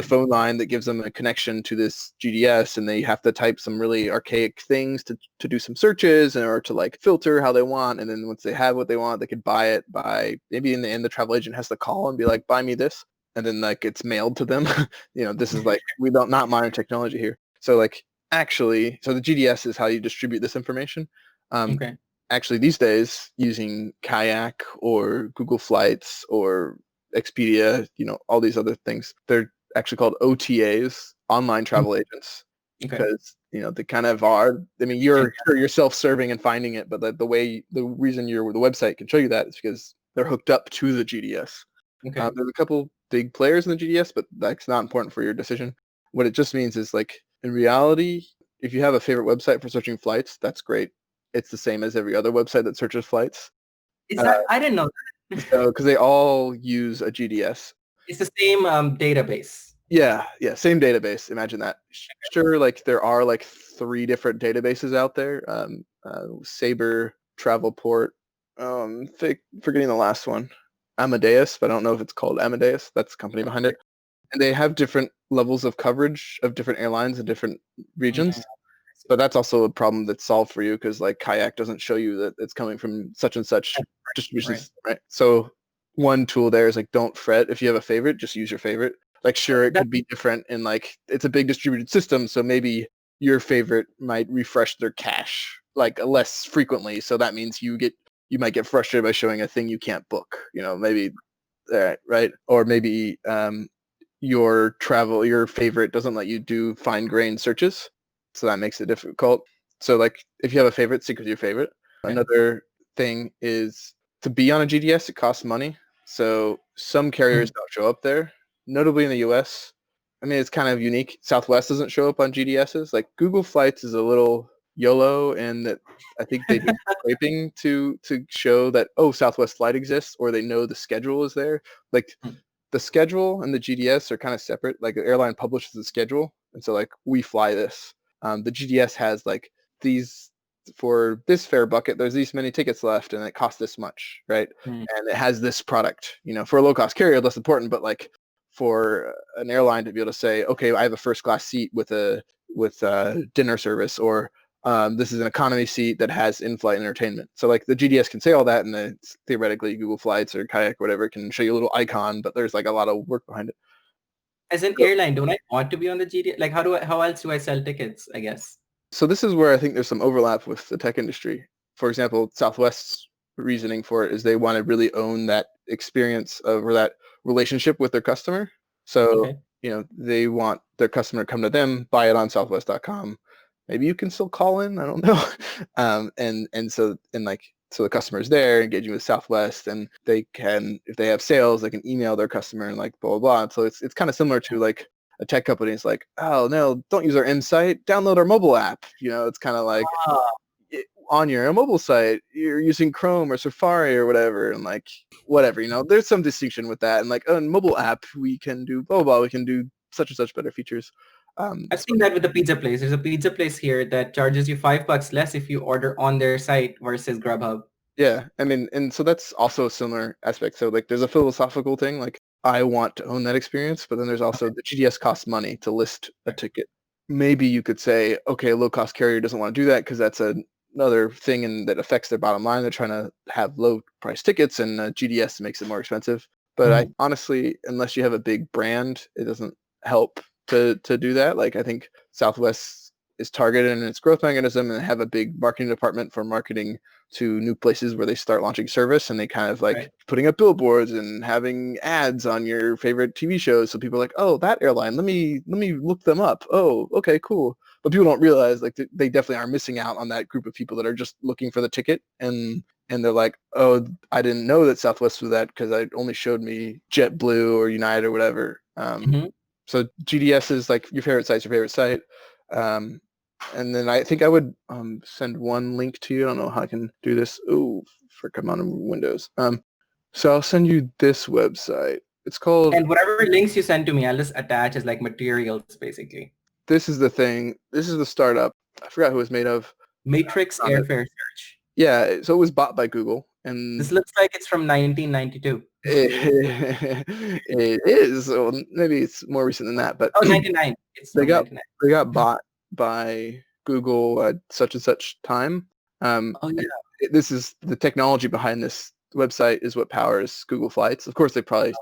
phone line that gives them a connection to this GDS, and they have to type some really archaic things to do some searches or to like filter how they want. And then once they have what they want, they could buy it by maybe in the end the travel agent has to call and be like, buy me this. And then like it's mailed to them. This is like, we don't, not modern technology here. So like actually, so the GDS is how you distribute this information. Actually these days using Kayak or Google Flights or Expedia, all these other things, they're actually called OTAs, online travel agents, because they kind of are. I mean, you're self-serving and finding it, but the reason the website can show you that is because they're hooked up to the GDS. There's a couple big players in the GDS, but that's not important for your decision. What it just means is like in reality, if you have a favorite website for searching flights, that's great. It's the same as every other website that searches flights. Is that I didn't know that. So because they all use a GDS. It's the same database. Yeah, same database. Imagine that. Sure, like there are like 3 different databases out there. Sabre, Travelport, forgetting the last one. Amadeus, but I don't know if it's called Amadeus. That's the company behind it. And they have different levels of coverage of different airlines in different regions. But that's also a problem that's solved for you because like Kayak doesn't show you that it's coming from such and such distributions, right? So one tool there is like, don't fret. If you have a favorite, just use your favorite. Like, sure, it could be different and like it's a big distributed system. So maybe your favorite might refresh their cache like less frequently. So that means you might get frustrated by showing a thing you can't book, maybe, right? Or maybe your favorite doesn't let you do fine-grained searches. So that makes it difficult. So like if you have a favorite, stick with your favorite. Another thing is to be on a GDS, it costs money. So some Hmm. carriers don't show up there, notably in the US. I mean, it's kind of unique. Southwest doesn't show up on GDSs. Like Google Flights is a little YOLO, and that I think they do scraping to show that, oh, Southwest flight exists, or they know the schedule is there. Like the schedule and the GDS are kind of separate. Like the airline publishes the schedule, and so like we fly this. The GDS has like these for this fare bucket. There's these many tickets left, and it costs this much, right? Hmm. And it has this product. For a low cost carrier, less important, but like for an airline to be able to say, okay, I have a first class seat with dinner service, or this is an economy seat that has in-flight entertainment. So like the GDS can say all that, and theoretically Google Flights or Kayak or whatever can show you a little icon, but there's like a lot of work behind it. As an So, airline, don't I want to be on the GD? Like, how else do I sell tickets, I guess? so this is where I think there's some overlap with the tech industry. For example, Southwest's reasoning for it is they want to really own that experience of, or that relationship with their customer. So, Okay. they want their customer to come to them, buy it on southwest.com. Maybe you can still call in, I don't know. So the customer's there engaging with Southwest, and they can, if they have sales, they can email their customer and like blah blah blah. And so it's kind of similar to like a tech company. It's like, oh no, don't use our site, download our mobile app. It's kind of like Ah, on your mobile site, you're using Chrome or Safari or whatever, and like whatever, there's some distinction with that. And like on mobile app, we can do blah, blah, blah, we can do such and such better features. I've seen that with the pizza place. There's a pizza place here that charges you $5 less if you order on their site versus Grubhub. Yeah, I mean, and so that's also a similar aspect. So like there's a philosophical thing, like I want to own that experience, but then there's also the GDS costs money to list a ticket. Maybe you could say, okay, a low cost carrier doesn't want to do that because that's another thing and that affects their bottom line. They're trying to have low price tickets, and GDS makes it more expensive. But I Mhm. honestly, unless you have a big brand, it doesn't help to do that. Like I think Southwest is targeted in its growth mechanism and have a big marketing department for marketing to new places where they start launching service, and they kind of like Right. putting up billboards and having ads on your favorite TV shows, so people are like, oh, that airline, let me look them up. Oh, okay, cool. But people don't realize like they definitely are missing out on that group of people that are just looking for the ticket, and they're like, oh, I didn't know that Southwest was that because it only showed me JetBlue or United or whatever. Mhm. So GDS is like your favorite site's your favorite site. Um, and then I think I would send one link to you. I don't know how I can do this. Oh, frick, I'm on Windows. So I'll send you this website. It's called, And whatever links you send to me, I'll just attach as like materials, basically. this is the thing. This is the startup. I forgot who it was made of. Matrix Found it. Airfare Search. Yeah, so it was bought by Google, This and looks like it's from 1992. it is. Well, maybe it's more recent than that, but Oh, 99. It's they from got 99. they got bought by Google at such and such time. Oh, yeah. This is the technology behind this website is what powers Google Flights. Of course, they probably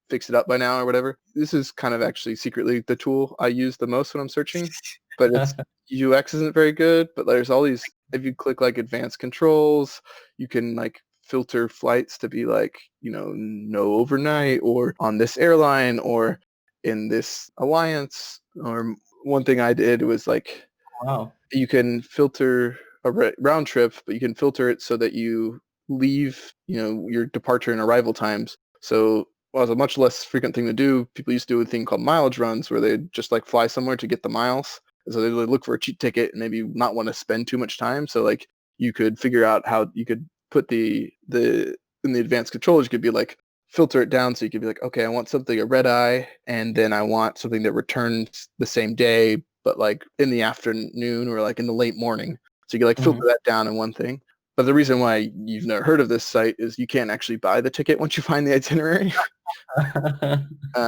fix it up by now or whatever. This is kind of actually secretly the tool I use the most when I'm searching, but its UX isn't very good. But there's all these. If you click like advanced controls, you can like filter flights to be like no overnight, or on this airline, or in this alliance. Or one thing I did was like Wow. you can filter a round trip, but you can filter it so that you leave, your departure and arrival times. So well, it's a much less frequent thing to do. People used to do a thing called mileage runs where they just like fly somewhere to get the miles. And so they look for a cheap ticket and maybe not want to spend too much time. So like you could figure out how you could put the in the advanced controls, you could be like filter it down so you could be like, okay, I want something a red eye, and then I want something that returns the same day, but like in the afternoon or like in the late morning. So you can like filter Mhm. that down in one thing. But the reason why you've never heard of this site is you can't actually buy the ticket once you find the itinerary.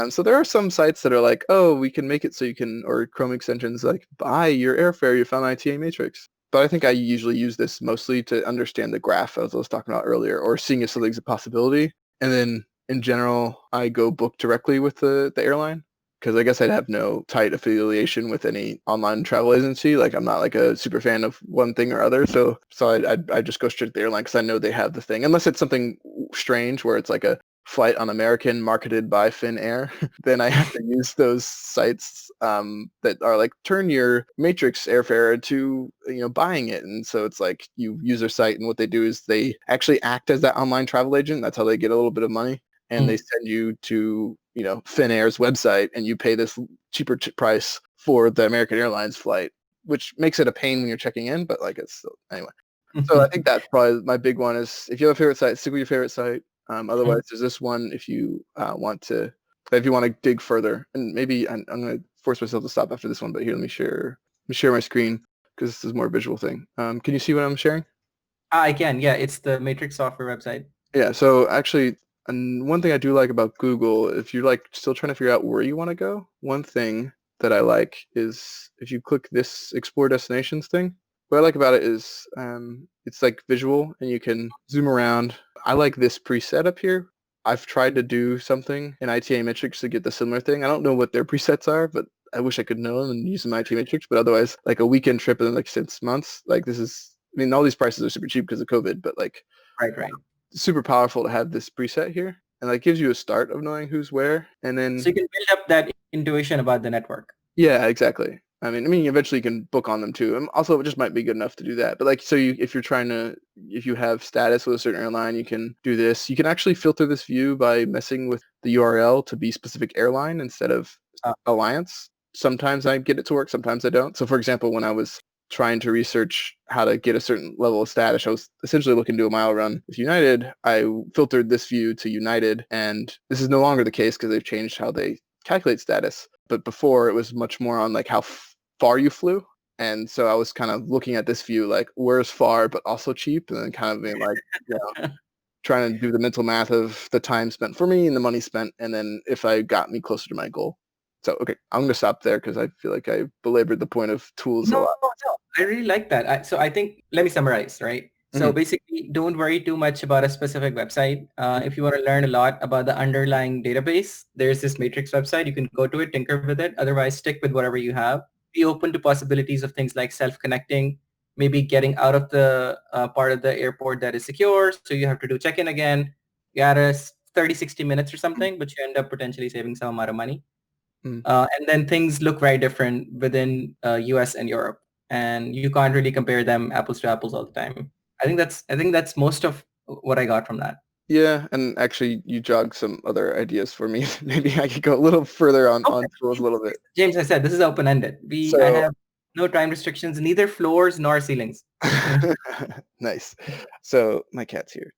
So there are some sites that are like, oh, we can make it so you can, or Chrome extensions like buy your airfare you found on ITA Matrix. But I think I usually use this mostly to understand the graph as I was talking about earlier, or seeing if something's a possibility. And then in general, I go book directly with the airline, because I guess I'd have no tight affiliation with any online travel agency. Like I'm not like a super fan of one thing or other. So I just go straight to the airline because I know they have the thing. Unless it's something strange where it's like a flight on American marketed by Finnair, then I have to use those sites that are like turn your Matrix airfare to buying it. And so it's like you use their site, and what they do is they actually act as that online travel agent. That's how they get a little bit of money. and they send you to, Finnair's website, and you pay this cheaper price for the American Airlines flight, which makes it a pain when you're checking in, but like it's still, anyway. So I think that's probably my big one is if you have a favorite site, stick with your favorite site. Otherwise, there's this one if you want to dig further, and maybe I'm going to force myself to stop after this one. But here, let me share my screen because this is more visual thing. Can you see what I'm sharing? I can. Yeah, it's the Matrix software website. Yeah. So actually, and one thing I do like about Google, if you're like still trying to figure out where you want to go, one thing that I like is if you click this explore destinations thing. What I like about it is it's like visual and you can zoom around. I like this preset up here. I've tried to do something in ITA Matrix to get the similar thing. I don't know what their presets are, but I wish I could know them and use them in ITA Matrix. But otherwise, like a weekend trip in like 6 months, like this is, I mean, all these prices are super cheap because of COVID, but like Right. super powerful to have this preset here. And like gives you a start of knowing who's where. And then, So you can build up that intuition about the network. yeah, exactly. I mean, eventually you can book on them too. And also, it just might be good enough to do that. But like, so if you have status with a certain airline, you can do this. You can actually filter this view by messing with the URL to be specific airline instead of alliance. Sometimes I get it to work, sometimes I don't. So for example, when I was trying to research how to get a certain level of status, I was essentially looking to do a mile run with United. I filtered this view to United, and this is no longer the case because they've changed how they calculate status. But before, it was much more on like how far you flew. And so I was kind of looking at this view like where's far but also cheap, and then kind of being like, trying to do the mental math of the time spent for me and the money spent, and then if I got me closer to my goal. So, okay, I'm going to stop there because I feel like I belabored the point of tools a lot. No, I really like that. So I think, let me summarize, right? So basically, don't worry too much about a specific website. If you want to learn a lot about the underlying database, there's this Matrix website. You can go to it, tinker with it. Otherwise, stick with whatever you have. Be open to possibilities of things like self-connecting, maybe getting out of the part of the airport that is secure. So you have to do check-in again. You got 30, 60 minutes or something, but you end up potentially saving some amount of money. And then things look very different within US and Europe, and you can't really compare them apples to apples all the time. I think that's most of what I got from that. Yeah, and actually you jogged some other ideas for me. Maybe I could go a little further on tools a little bit. James, I said this is open-ended. I have no time restrictions, neither floors nor ceilings. Nice. So my cat's here.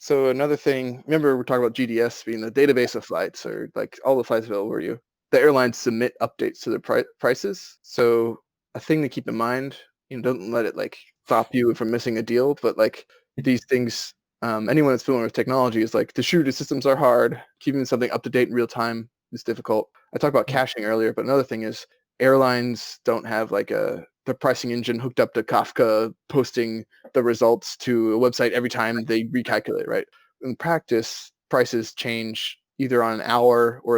So another thing, remember we're talking about GDS being the database of flights, or like all the flights available where the airlines submit updates to their prices. So a thing to keep in mind, don't let it like stop you from missing a deal, but like these things, anyone that's familiar with technology is like distributed systems are hard. Keeping something up to date in real time is difficult. I talked about caching earlier, but another thing is airlines don't have like the pricing engine hooked up to Kafka posting the results to a website every time they recalculate, right? In practice, prices change either on an hour or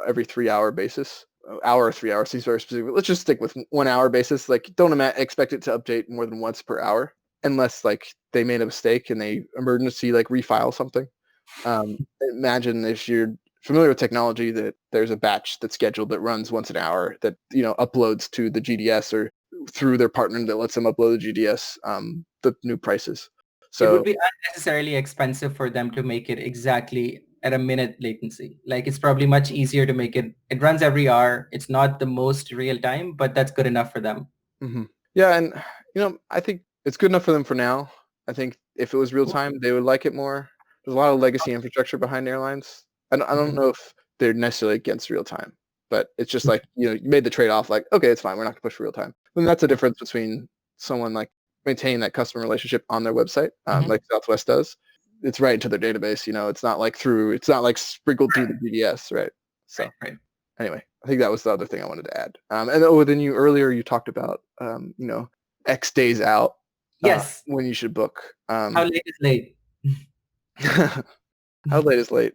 every 3 hour basis. Hour or 3 hours seems very specific. Let's just stick with 1 hour basis. Like, don't expect it to update more than once per hour, unless like they made a mistake and they emergency like refile something. Imagine if you're familiar with technology that there's a batch that's scheduled that runs once an hour that uploads to the GDS or through their partner that lets them upload the GDS the new prices. So it would be unnecessarily expensive for them to make it exactly at a minute latency. Like it's probably much easier to make it. It runs every hour. It's not the most real time, but that's good enough for them. Yeah, and I think it's good enough for them for now. I think if it was real time, they would like it more. There's a lot of legacy infrastructure behind airlines. I don't know if they're necessarily against real time, but it's just like, you made the trade-off like, okay, it's fine. We're not going to push real time. And that's a difference between someone like maintaining that customer relationship on their website, like Southwest does. It's right into their database. It's not like sprinkled through the GDS, right? So anyway, I think that was the other thing I wanted to add. And then earlier you talked about, X days out. Yes. When you should book. How late is late? How late is late?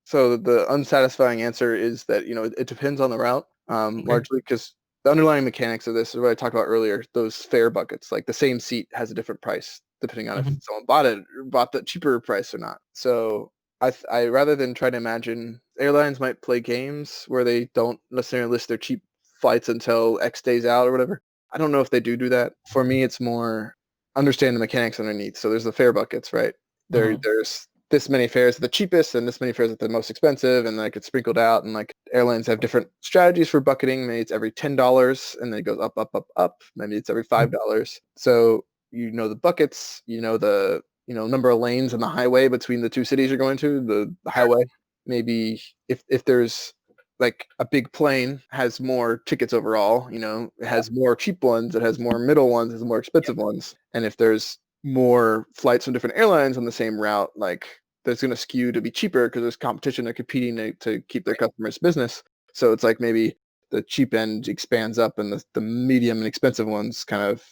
So the unsatisfying answer is that, it depends on the route, largely because the underlying mechanics of this is what I talked about earlier, those fare buckets, like the same seat has a different price depending on if someone bought the cheaper price or not. So I rather than try to imagine, airlines might play games where they don't necessarily list their cheap flights until X days out or whatever. I don't know if they do that. For me, it's more understand the mechanics underneath. So there's the fare buckets, right? There's this many fares are the cheapest and this many fares are the most expensive, and like it's sprinkled out, and like airlines have different strategies for bucketing. Maybe it's every $10 and then it goes up, up, up, up. Maybe it's every $5. So you know the buckets, you know the number of lanes on the highway between the two cities you're going to, the highway. Maybe if there's like a big plane has more tickets overall, it has more cheap ones, it has more middle ones, it has more expensive ones. And if there's more flights from different airlines on the same route, like there's going to skew to be cheaper because there's competition. They're competing to keep their customers' business. So it's like maybe the cheap end expands up and the medium and expensive ones kind of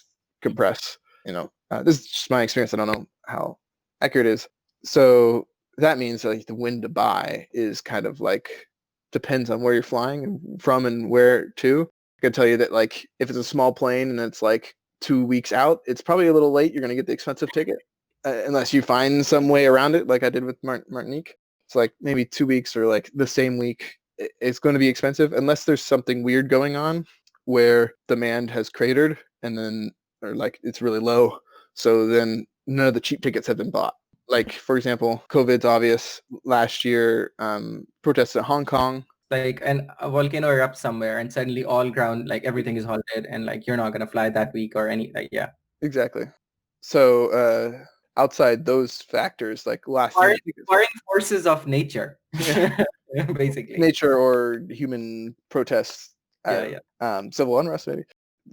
compress. This is just my experience. I don't know how accurate it is. So that means like the when to buy is kind of like depends on where you're flying from and where to. I can tell you that like if it's a small plane and it's like 2 weeks out, it's probably a little late. You're going to get the expensive ticket unless you find some way around it, like I did with Martinique. It's like maybe 2 weeks or like the same week. It's going to be expensive unless there's something weird going on where demand has cratered and then or like it's really low. So then none of the cheap tickets have been bought. Like, for example, COVID's obvious. Last year, protests in Hong Kong. Like a volcano erupts somewhere and suddenly all ground, like everything is halted and like you're not going to fly that week or any, like, yeah. Exactly. So outside those factors, like last year. Foreign forces of nature, basically. Nature or human protests. Civil unrest, maybe.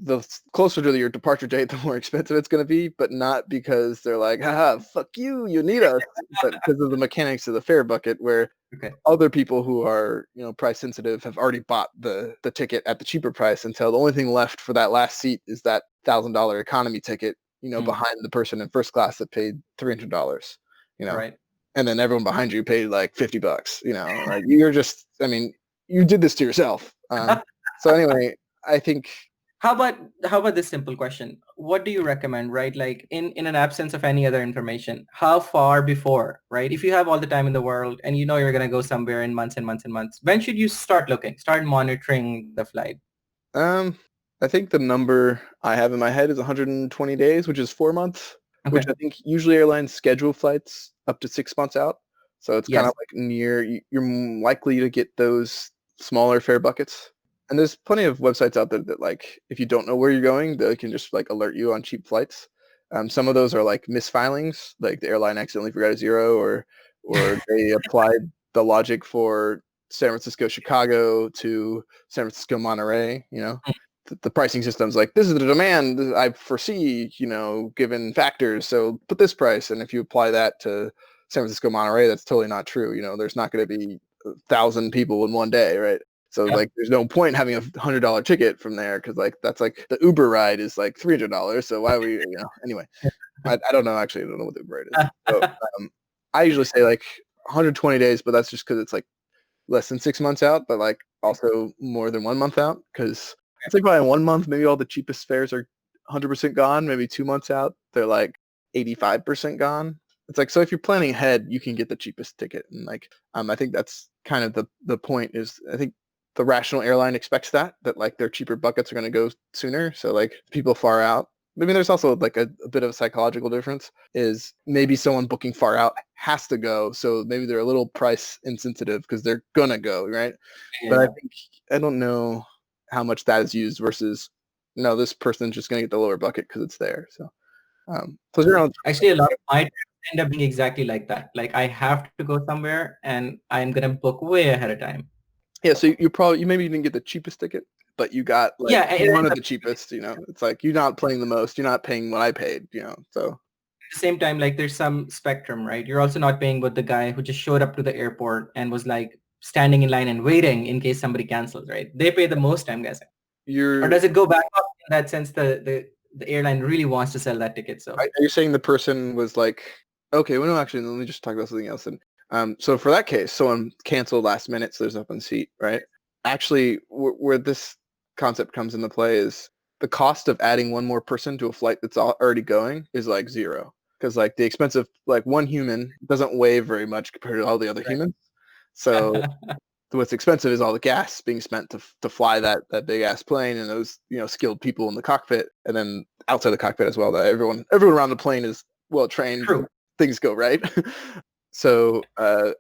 The closer to your departure date, the more expensive it's going to be, but not because they're like, haha, fuck you, you need us, but because of the mechanics of the fare bucket where other people who are, price sensitive have already bought the ticket at the cheaper price until the only thing left for that last seat is that $1,000 economy ticket, behind the person in first class that paid $300, Right. And then everyone behind you paid like $50, like you're just, you did this to yourself. So anyway, I think. How about this simple question? What do you recommend, right? Like in an absence of any other information, how far before, right? If you have all the time in the world and you know you're going to go somewhere in months and months and months, when should you start monitoring the flight? I think the number I have in my head is 120 days, which is 4 months, which I think usually airlines schedule flights up to 6 months out. So it's kind of like you're likely to get those smaller fare buckets. And there's plenty of websites out there that like, if you don't know where you're going, they can just like alert you on cheap flights. Some of those are like misfilings, like the airline accidentally forgot a zero or they applied the logic for San Francisco, Chicago to San Francisco, Monterey, the pricing system's like, this is the demand I foresee, given factors. So put this price. And if you apply that to San Francisco, Monterey, that's totally not true. There's not going to be 1,000 people in one day, right? So like, there's no point having $100 ticket from there because like that's like the Uber ride is like $300. So why we, anyway, I don't know. Actually, I don't know what the Uber ride is. So I usually say like 120 days, but that's just because it's like less than 6 months out, but like also more than 1 month out because it's like probably in 1 month, maybe all the cheapest fares are 100% gone. Maybe 2 months out, they're like 85% gone. It's like, so if you're planning ahead, you can get the cheapest ticket. And like, I think that's kind of the point is I think the rational airline expects that like their cheaper buckets are going to go sooner. So like people far out. I mean, there's also like a bit of a psychological difference is maybe someone booking far out has to go. So maybe they're a little price insensitive because they're going to go, right? Yeah. But I don't know how much that is used versus, no, this person's just going to get the lower bucket because it's there. So, actually, a lot of my trips end up being exactly like that. Like I have to go somewhere and I'm going to book way ahead of time. Yeah, so you maybe didn't get the cheapest ticket, but you got like one of the cheapest, It's like you're not paying the most, you're not paying what I paid, so. At the same time, like there's some spectrum, right? You're also not paying what the guy who just showed up to the airport and was like standing in line and waiting in case somebody cancels, right? They pay the most, I'm guessing. Or does it go back up in that sense the airline really wants to sell that ticket? So are you saying the person was like, okay, well, no, actually, let me just talk about something else. And so for that case, someone canceled last minute, so there's open seat, right? Actually, where this concept comes into play is the cost of adding one more person to a flight that's already going is like zero. Because like the expense of like one human doesn't weigh very much compared to all the other humans. So what's expensive is all the gas being spent to fly that big ass plane and those skilled people in the cockpit and then outside the cockpit as well. That everyone around the plane is well trained. True. Things go right. So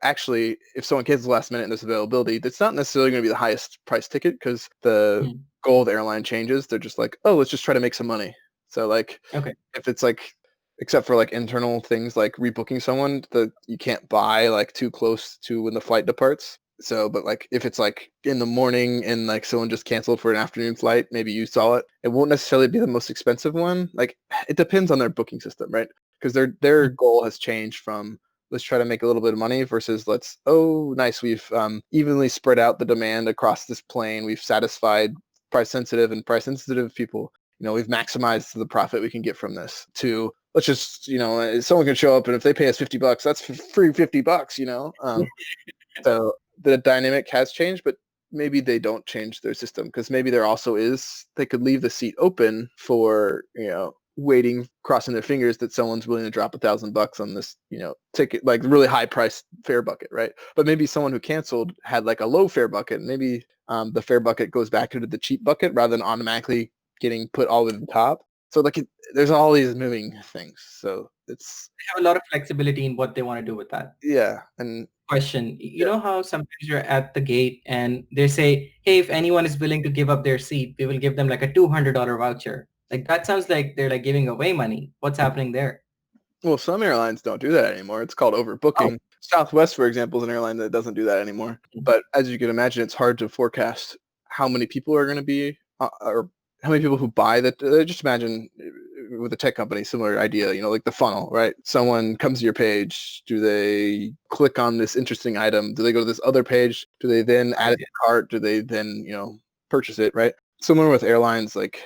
actually, if someone cancels last minute and there's availability, that's not necessarily going to be the highest price ticket because the Mm. goal of the airline changes. They're just like, oh, let's just try to make some money. So like, Okay. if it's like, except for like internal things like rebooking someone that you can't buy like too close to when the flight departs. So, but like if it's like in the morning and like someone just canceled for an afternoon flight, maybe you saw it, it won't necessarily be the most expensive one. Like it depends on their booking system, right? Because their Mm. goal has changed from let's try to make a little bit of money versus let's nice, we've evenly spread out the demand across this plane, we've satisfied price sensitive people, we've maximized the profit we can get from this, to let's just, someone can show up and if they pay us $50, that's free $50, so the dynamic has changed, but maybe they don't change their system because maybe there also is, they could leave the seat open for, waiting, crossing their fingers that someone's willing to drop $1,000 on this, ticket, like really high price fare bucket, right? But maybe someone who canceled had like a low fare bucket. Maybe the fare bucket goes back into the cheap bucket rather than automatically getting put all at the top. So like there's all these moving things. So it's They have a lot of flexibility in what they want to do with that. yeah, and Question. You yeah. know how sometimes you're at the gate and they say, hey, if anyone is willing to give up their seat, we will give them like a $200 voucher. Like that sounds like they're like giving away money. What's happening there? Well, some airlines don't do that anymore. It's called Oh. overbooking. Southwest, for example, is an airline that doesn't do that anymore. But as you can imagine, it's hard to forecast how many people are going to be, or how many people who buy that. Just imagine with a tech company, similar idea, like the funnel, right? Someone comes to your page. Do they click on this interesting item? Do they go to this other page? Do they then add it to cart? Do they then, purchase it, right? Similar with airlines, like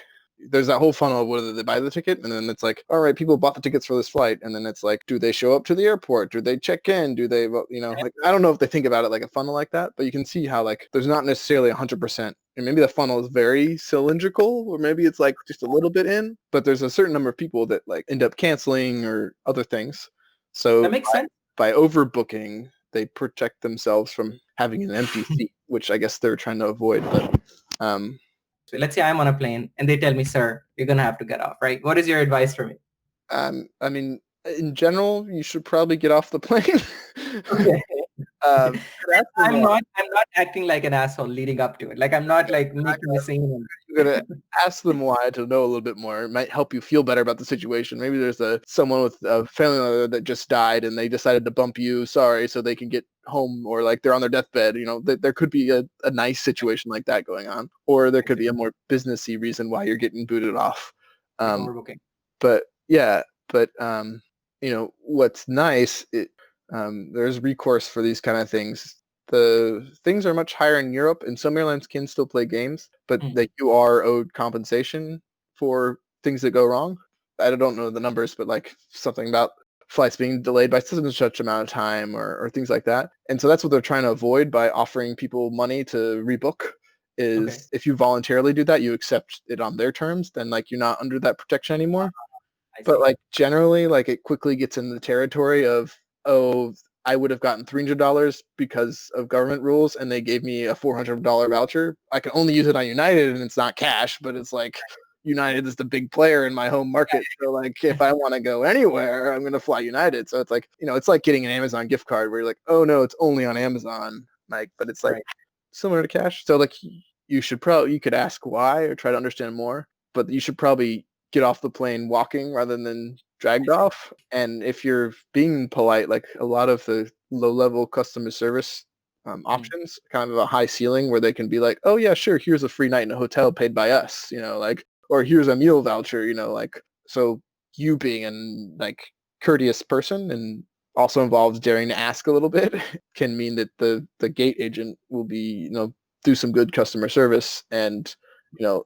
there's that whole funnel of whether they buy the ticket, and then it's like, all right, people bought the tickets for this flight, and then it's like, do they show up to the airport? Do they check in? Do they, like, I don't know if they think about it like a funnel like that, but you can see how like there's not necessarily 100%, and maybe the funnel is very cylindrical, or maybe it's like just a little bit in, but there's a certain number of people that like end up canceling or other things. That So makes sense. by overbooking, they protect themselves from having an empty seat, which I guess they're trying to avoid, but So let's say I'm on a plane and they tell me, sir, you're going to have to get off, right? What is your advice for me? I mean, in general, you should probably get off the plane. Okay. Ask them I'm why. not I'm not acting like an asshole leading up to it. Like I'm not like making a scene. You're gonna ask them why to know a little bit more. It might help you feel better about the situation. Maybe there's someone with a family member that just died and they decided to bump you, sorry, so they can get home, or like they're on their deathbed. There could be a nice situation like that going on, or there could be a more businessy reason why you're getting booted off. Like Um, overbooking. but yeah, but what's nice, there's recourse for these kind of things. The things are much higher in Europe, and some airlines can still play games, but Mm. that you are owed compensation for things that go wrong. I don't know the numbers, but like something about flights being delayed by such and such amount of time, or things like that. And so that's what they're trying to avoid by offering people money to rebook. Okay. Is if you voluntarily do that, you accept it on their terms, then like you're not under that protection anymore. I But see. like generally, like it quickly gets in the territory of, oh, I would have gotten $300 because of government rules, and they gave me a $400 voucher. I can only use it on United, and it's not cash, but it's like United is the big player in my home market. So like, if I want to go anywhere, I'm gonna fly United. So it's like, it's like getting an Amazon gift card where you're like, oh no, it's only on Amazon. Like, but it's like Right. similar to cash. So like, you could ask why or try to understand more, but you should probably get off the plane walking rather than dragged off. And if you're being polite, like a lot of the low-level customer service Mm. options, kind of a high ceiling where they can be like, oh yeah, sure, here's a free night in a hotel paid by us, like, or here's a meal voucher, like, so you being an like courteous person and also involves daring to ask a little bit can mean that the gate agent will be, do some good customer service and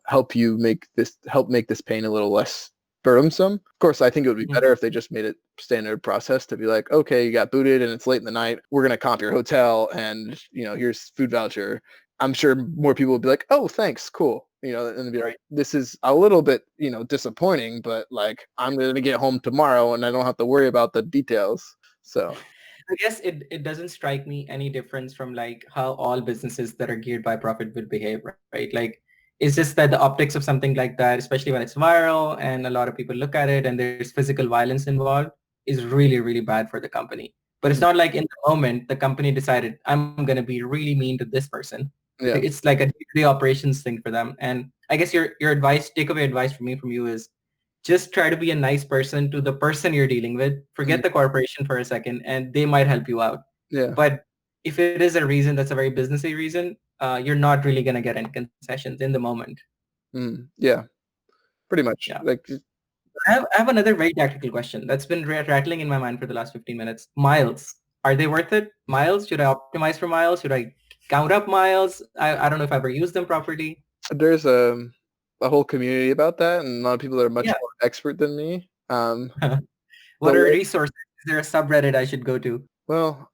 help make this pain a little less burdensome. Of course, I think it would be Mm. better if they just made it standard process to be like, okay, you got booted and it's late in the night. We're gonna comp your hotel and here's food voucher. I'm sure more people would be like, oh, thanks, cool. And they'd be like, Right. this is a little bit, disappointing, but like I'm gonna get home tomorrow and I don't have to worry about the details. So I guess it doesn't strike me any difference from like how all businesses that are geared by profit will behave, right? Like it's just that the optics of something like that, especially when it's viral and a lot of people look at it and there's physical violence involved, is really, really bad for the company. But it's Mm. not like in the moment the company decided I'm going to be really mean to this person. Yeah. It's like a day-to-day operations thing for them. And I guess your advice, takeaway advice from you is just try to be a nice person to the person you're dealing with. Mm. Forget the corporation for a second, and they might help you out. Yeah. But if it is a reason that's a very businessy reason, you're not really going to get any concessions in the moment. Mm. Yeah. Pretty much. Yeah. Like, I have another very tactical question that's been rattling in my mind for the last 15 minutes. Miles. Are they worth it? Miles? Should I optimize for miles? Should I count up miles? I don't know if I ever use them properly. there's a whole community about that, and a lot of people that are much Yeah. more expert than me. What The are way, resources? Is there a subreddit I should go to? well,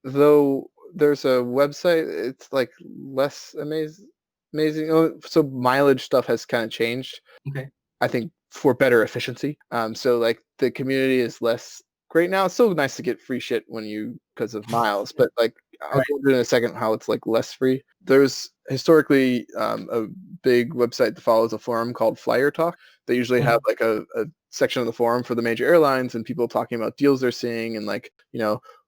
though there's a website, it's like less amazing. Oh, so mileage stuff has kind of changed. Okay. I think for better efficiency. So like the community is less great now. It's still nice to get free shit when you because of miles, but like I'll Right. go into in a second how it's like less free. There's historically a big website that follows a forum called Flyer Talk. They usually have Mhm. like a section of the forum for the major airlines and people talking about deals they're seeing and like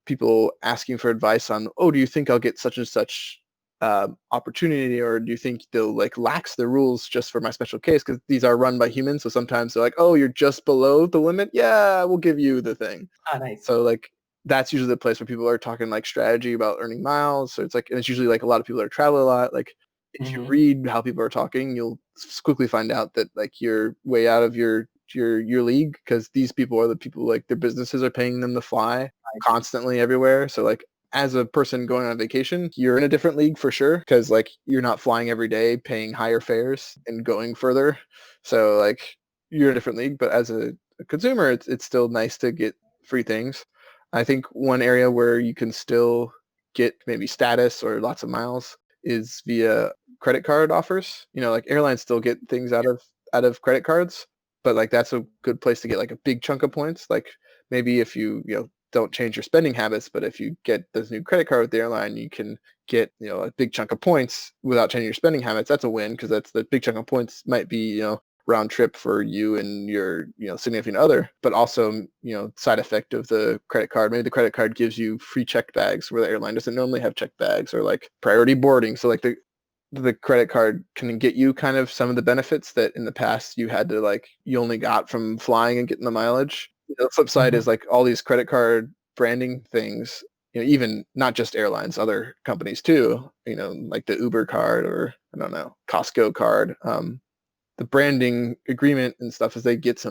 people asking for advice on, oh, do you think I'll get such and such opportunity, or do you think they'll like lax the rules just for my special case? Because these are run by humans, so sometimes they're like, oh, you're just below the limit. Yeah, we'll give you the thing. Ah, nice. So like that's usually the place where people are talking like strategy about earning miles. So it's like, and it's usually like a lot of people that travel a lot. Like if you Mm-hmm. read how people are talking, you'll quickly find out that like you're way out of your league because these people are the people like their businesses are paying them to fly constantly everywhere. So like as a person going on vacation, you're in a different league for sure because like you're not flying every day, paying higher fares and going further. So like you're in a different league. But as a consumer, it's still nice to get free things. I think one area where you can still get maybe status or lots of miles is via credit card offers. Like airlines still get things out of credit cards, but like that's a good place to get like a big chunk of points. Like maybe if you don't change your spending habits, but if you get this new credit card with the airline, you can get a big chunk of points without changing your spending habits. That's a win because that's the big chunk of points might be round trip for you and your significant other, but also side effect of the credit card. Maybe the credit card gives you free checked bags where the airline doesn't normally have checked bags, or like priority boarding. So like the credit card can get you kind of some of the benefits that in the past you only got from flying and getting the mileage. The flip side Mm-hmm. is like all these credit card branding things, even not just airlines, other companies too, like the Uber card or I don't know, Costco card. The branding agreement and stuff is they get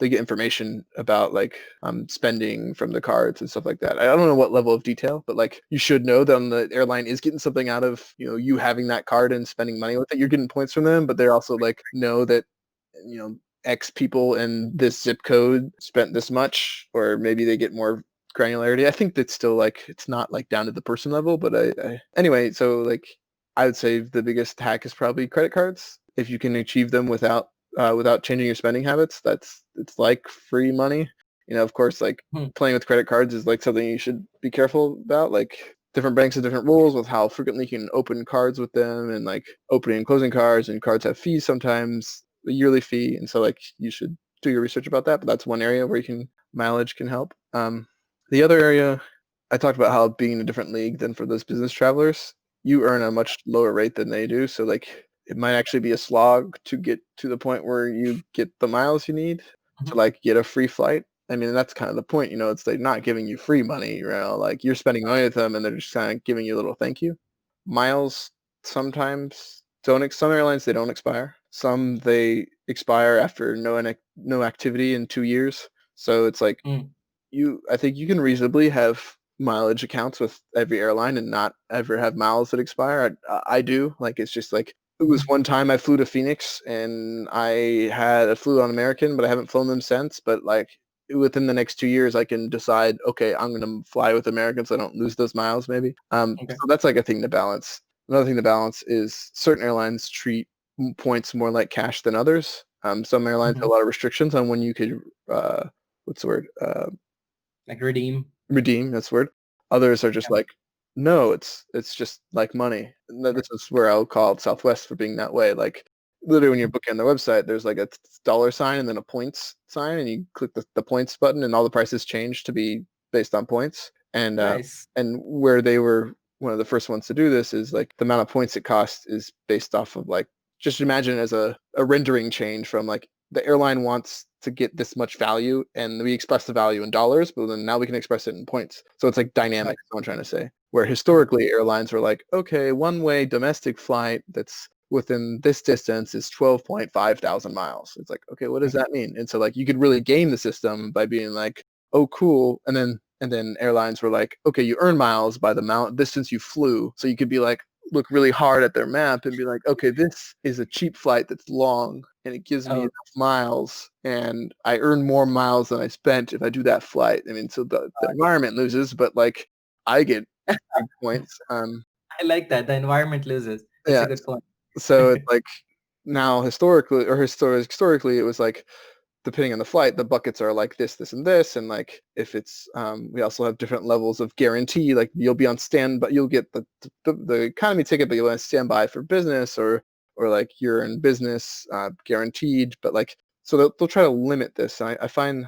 information about like spending from the cards and stuff like that. I don't know what level of detail, but like you should know that the airline is getting something out of you having that card and spending money with it. You're getting points from them, but they're also like know that X people in this zip code spent this much, or maybe they get more granularity. I think that's still like it's not like down to the person level, but anyway. So like I would say the biggest hack is probably credit cards. If you can achieve them without changing your spending habits, it's like free money. Of course, like playing with credit cards is like something you should be careful about. Like different banks have different rules with how frequently you can open cards with them, and like opening and closing cards, and cards have fees sometimes, a yearly fee, and so like you should do your research about that. But that's one area where mileage can help. The other area I talked about how being in a different league than for those business travelers, you earn a much lower rate than they do. So like it might actually be a slog to get to the point where you get the miles you need to like get a free flight. I mean, that's kind of the point, it's they're not giving you free money, like you're spending money with them and they're just kind of giving you a little thank you. Miles sometimes some airlines, they don't expire. Some they expire after no activity in 2 years. So it's like Mm-hmm. I think you can reasonably have mileage accounts with every airline and not ever have miles that expire. I do. Like it's just like it was one time I flew to Phoenix and I flew on American, but I haven't flown them since. But like within the next 2 years, I can decide, okay, I'm going to fly with American so I don't lose those miles maybe. Okay. So that's like a thing to balance. Another thing to balance is certain airlines treat points more like cash than others. Some airlines have Mm-hmm. a lot of restrictions on when you could, what's the word? Like redeem. Redeem, that's the word. Others are just Yeah. like, no, it's just like money. And Right. this is where I'll call it Southwest for being that way. Like literally when you're booking on their website, there's like a dollar sign and then a points sign, and you click the points button and all the prices change to be based on points. And Nice. and where they were one of the first ones to do this is like the amount of points it costs is based off of like just imagine it as a rendering change from like the airline wants to get this much value and we express the value in dollars, but then now we can express it in points. So it's like Got dynamic, it. is what I'm trying to say. Where Mhm. historically airlines were like, okay, one-way domestic flight that's within this distance is 12.5 thousand miles. It's like, okay, what does Mhm. that mean? And so like you could really game the system by being like, oh cool. And then airlines were like, okay, you earn miles by the amount distance you flew. So you could be like, look really hard at their map and be like, okay, this is a cheap flight that's long and it gives me Oh, enough miles and I earn more miles than I spent if I do that flight. I mean, so the got environment loses, but like I get it. big points. I like that. The environment loses. That's Yeah. a good point. So it's like now historically it was like depending on the flight, the buckets are like this, and this, and like if it's we also have different levels of guarantee. Like you'll be on standby, you'll get the economy ticket, but you'll on standby for business, or like you're in business guaranteed. But like so they'll try to limit this. And I find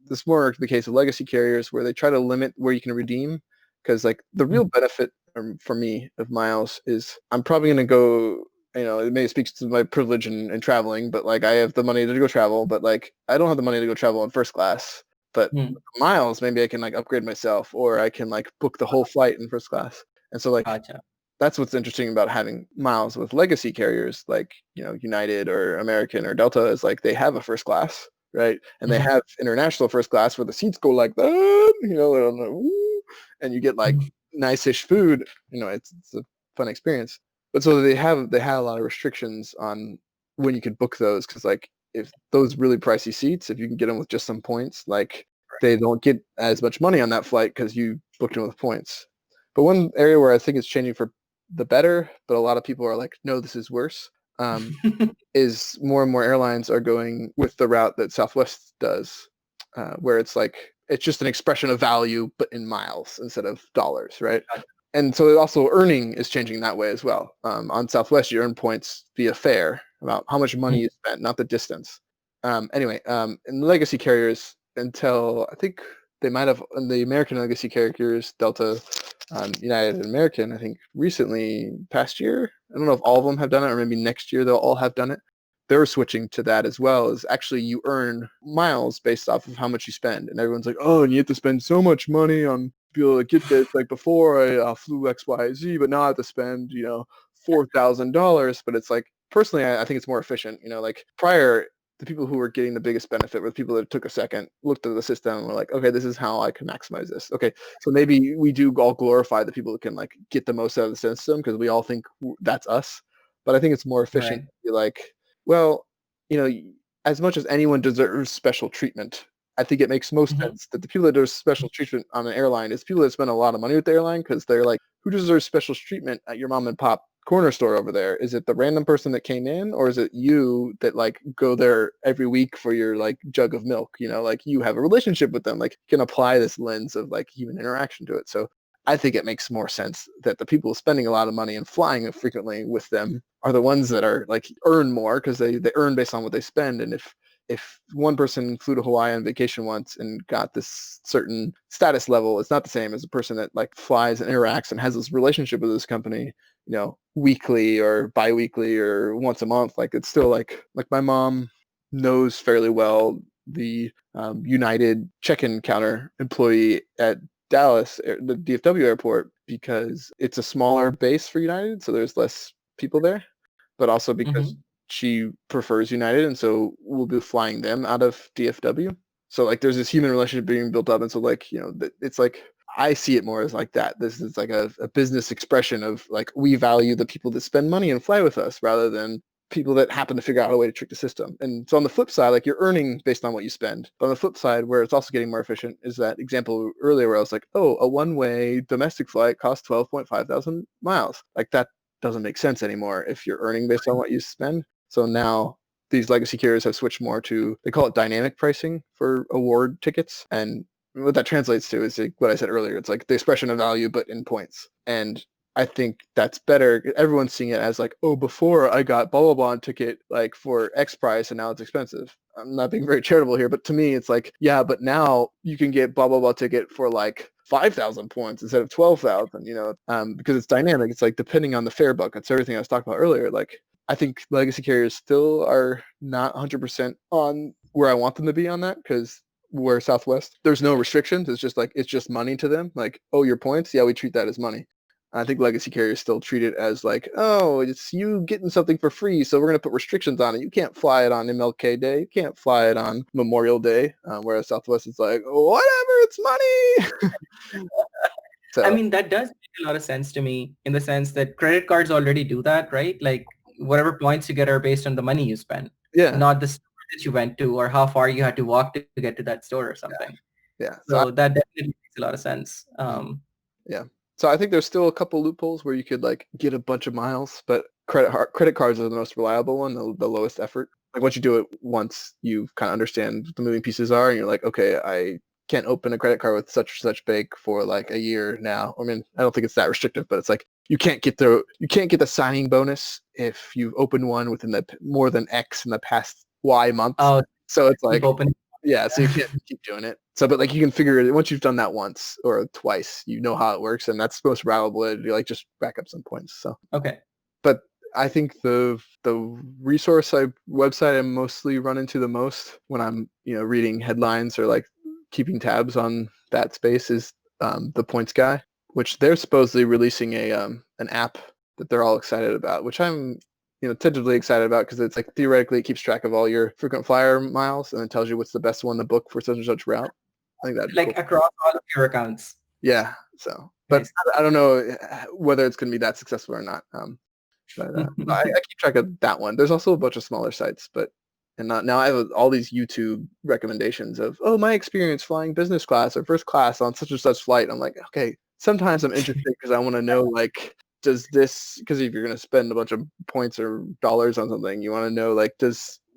this more the case of legacy carriers where they try to limit where you can redeem because like the Mhm. real benefit for me of miles is I'm probably going to go it may speak to my privilege in traveling, but like I have the money to go travel, but like I don't have the money to go travel in first class. But Hmm. miles, maybe I can like upgrade myself, or I can like book the whole flight in first class. And so like Gotcha. that's what's interesting about having miles with legacy carriers like United or American or Delta is like they have a first class, right? And they Mhm. have international first class where the seats go like that, and you get like Mhm. nice-ish food. It's a fun experience. But so they had a lot of restrictions on when you could book those because like if those really pricey seats, if you can get them with just some points, like they don't get as much money on that flight because you booked them with points. But one area where I think it's changing for the better, but a lot of people are like, no, this is worse. Is more and more airlines are going with the route that Southwest does, where it's like it's just an expression of value, but in miles instead of dollars, right? Gotcha. And so also earning is changing that way as well. On Southwest, you earn points via fare about how much money Mhm. you spent, not the distance. Anyway, in legacy carriers, until I think they might have in the American legacy carriers, Delta, United, and American. I think recently, past year, I don't know if all of them have done it, or maybe next year they'll all have done it. They're switching to that as well. Is actually you earn miles based off of how much you spend, and everyone's like, oh, and you have to spend so much money on to be able to get this. Like before, I flew X, Y, Z, but now I have to spend $4,000. But it's like personally, I think it's more efficient. Like prior, the people who were getting the biggest benefit were the people that took a second, looked at the system, and were like, okay, this is how I can maximize this. Okay, so maybe we do all glorify the people that can like get the most out of the system because we all think that's us. But I think it's more efficient Right. to be like, well, you know, as much as anyone deserves special treatment, I think it makes most Mhm. sense that the people that deserve special treatment on an airline is people that spend a lot of money with the airline because they're like, who deserves special treatment at your mom and pop corner store over there? Is it the random person that came in, or is it you that like go there every week for your like jug of milk? Like you have a relationship with them, like you can apply this lens of like human interaction to it. So I think it makes more sense that the people spending a lot of money and flying frequently with them are the ones that are like earn more because they earn based on what they spend. And if one person flew to Hawaii on vacation once and got this certain status level, it's not the same as a person that like flies and interacts and has this relationship with this company, weekly or biweekly or once a month. Like it's still like my mom knows fairly well the United check-in counter employee at Dallas, the DFW airport, because it's a smaller base for United, so there's less people there, but also because Mhm. she prefers United, and so we'll be flying them out of DFW. So like there's this human relationship being built up, and so like it's like I see it more as like that. This is like a business expression of like we value the people that spend money and fly with us rather than people that happen to figure out a way to trick the system. And so on the flip side, like you're earning based on what you spend. But on the flip side, where it's also getting more efficient is that example earlier where I was like, oh, a one-way domestic flight costs 12.5 thousand miles. Like that doesn't make sense anymore if you're earning based on what you spend. So now these legacy carriers have switched more to, they call it dynamic pricing for award tickets. And what that translates to is like what I said earlier. It's like the expression of value, but in points. And I think that's better. Everyone's seeing it as like, oh, before I got blah blah blah ticket like for X price and now it's expensive. I'm not being very charitable here, but to me, it's like, yeah, but now you can get blah, blah, blah ticket for like 5,000 points instead of 12,000, because it's dynamic. It's like depending on the fare buckets, everything I was talking about earlier. Like, I think legacy carriers still are not 100% on where I want them to be on that, because where Southwest, there's no restrictions. It's just like, it's just money to them. Like, oh, your points? Yeah, we treat that as money. I think legacy carriers still treat it as like, oh, it's you getting something for free, so we're going to put restrictions on it. You can't fly it on MLK Day. You can't fly it on Memorial Day, whereas Southwest is like, whatever, it's money. I So mean, that does make a lot of sense to me in the sense that credit cards already do that, right? Like whatever points you get are based on the money you spend, yeah, not the store that you went to or how far you had to walk to get to that store or something. yeah. So So that definitely makes a lot of sense. yeah. So I think there's still a couple loopholes where you could like get a bunch of miles, but credit cards are the most reliable one, the lowest effort. Like once you do it once, you kind of understand what the moving pieces are, and you're like, okay, I can't open a credit card with such bank for like a year now. I mean, I don't think it's that restrictive, but it's like you can't get the signing bonus if you've opened one within the more than X in the past Y months. Oh, So it's keep like, opening. yeah, so you can't keep doing it. So, but like you can figure it once you've done that once or twice, you know how it works, and that's most reliable. It'd be like just rack up some points. So, Okay. but I think the website I mostly run into the most when I'm reading headlines or like keeping tabs on that space is the Points Guy, which they're supposedly releasing an app that they're all excited about, which I'm tentatively excited about because it's like theoretically it keeps track of all your frequent flyer miles and then tells you what's the best one to book for such and such route. I think that'd be cool. Like across all of your accounts. Yeah. So, but Nice. I don't know whether it's going to be that successful or not. But I keep track of that one. There's also a bunch of smaller sites, but now I have all these YouTube recommendations of, oh, my experience flying business class or first class on such and such flight. I'm like, okay, sometimes I'm interested because I want to know, like, does this, because if you're going to spend a bunch of points or dollars on something, you want to know, like,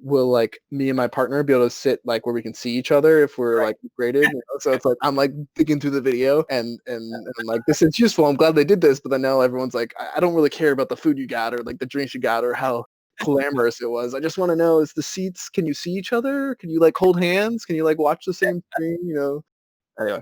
will like me and my partner be able to sit like where we can see each other if we're Right. like graded? So it's like I'm like digging through the video and I'm like, this is useful. I'm glad they did this, but then now everyone's like, I don't really care about the food you got or like the drinks you got or how glamorous it was. I just want to know, is the seats, can you see each other? Can you like hold hands? Can you like watch the same screen? Anyway.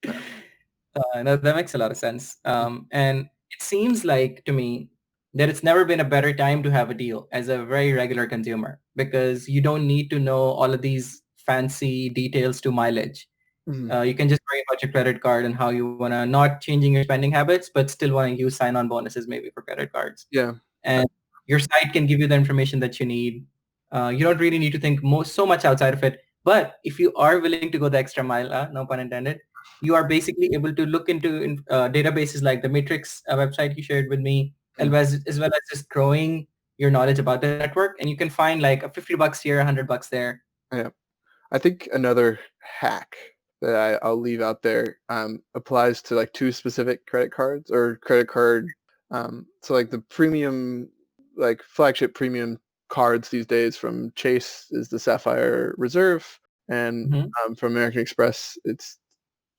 No, that makes a lot of sense. And it seems like to me that it's never been a better time to have a deal as a very regular consumer because you don't need to know all of these fancy details to mileage. Mhm. You can just worry about your credit card and how you want to not changing your spending habits, but still want to use sign-on bonuses maybe for credit cards. Yeah. And your site can give you the information that you need. You don't really need to think so much outside of it. But if you are willing to go the extra mile, no pun intended, you are basically able to look into databases like the Matrix website you shared with me, Mm. as well as just growing your knowledge about the network. And you can find like a $50 here, $100 there. Yeah. I think another hack that I'll leave out there applies to like two specific credit cards or credit card. So like the premium, like flagship premium cards these days from Chase is the Sapphire Reserve, and Mm-hmm. from American Express it's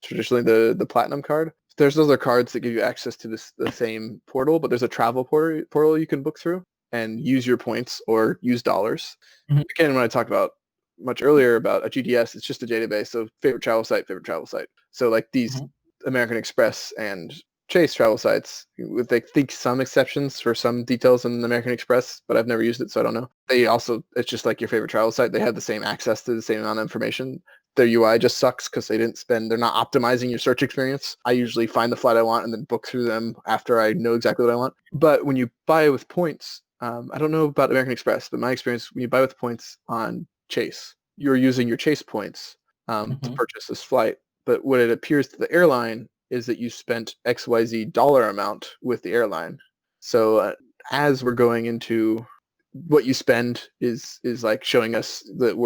traditionally the Platinum card. There's other cards that give you access to the same portal, but there's a travel portal you can book through and use your points or use dollars. Mm-hmm. Again, when I talked about much earlier about a GDS, it's just a database. So favorite travel site, favorite travel site. So like these American Express and Chase travel sites, with they think some exceptions for some details in American Express, but I've never used it, so I don't know. They also, it's just like your favorite travel site. They have the same access to the same amount of information. Their UI just sucks because they're not optimizing your search experience. I usually find the flight I want and then book through them after I know exactly what I want. But when you buy with points, I don't know about American Express, but my experience, when you buy with points on Chase, you're using your Chase points to purchase this flight. But what it appears to the airline is that you spent XYZ dollar amount with the airline. So as we're going into what you spend is like showing us that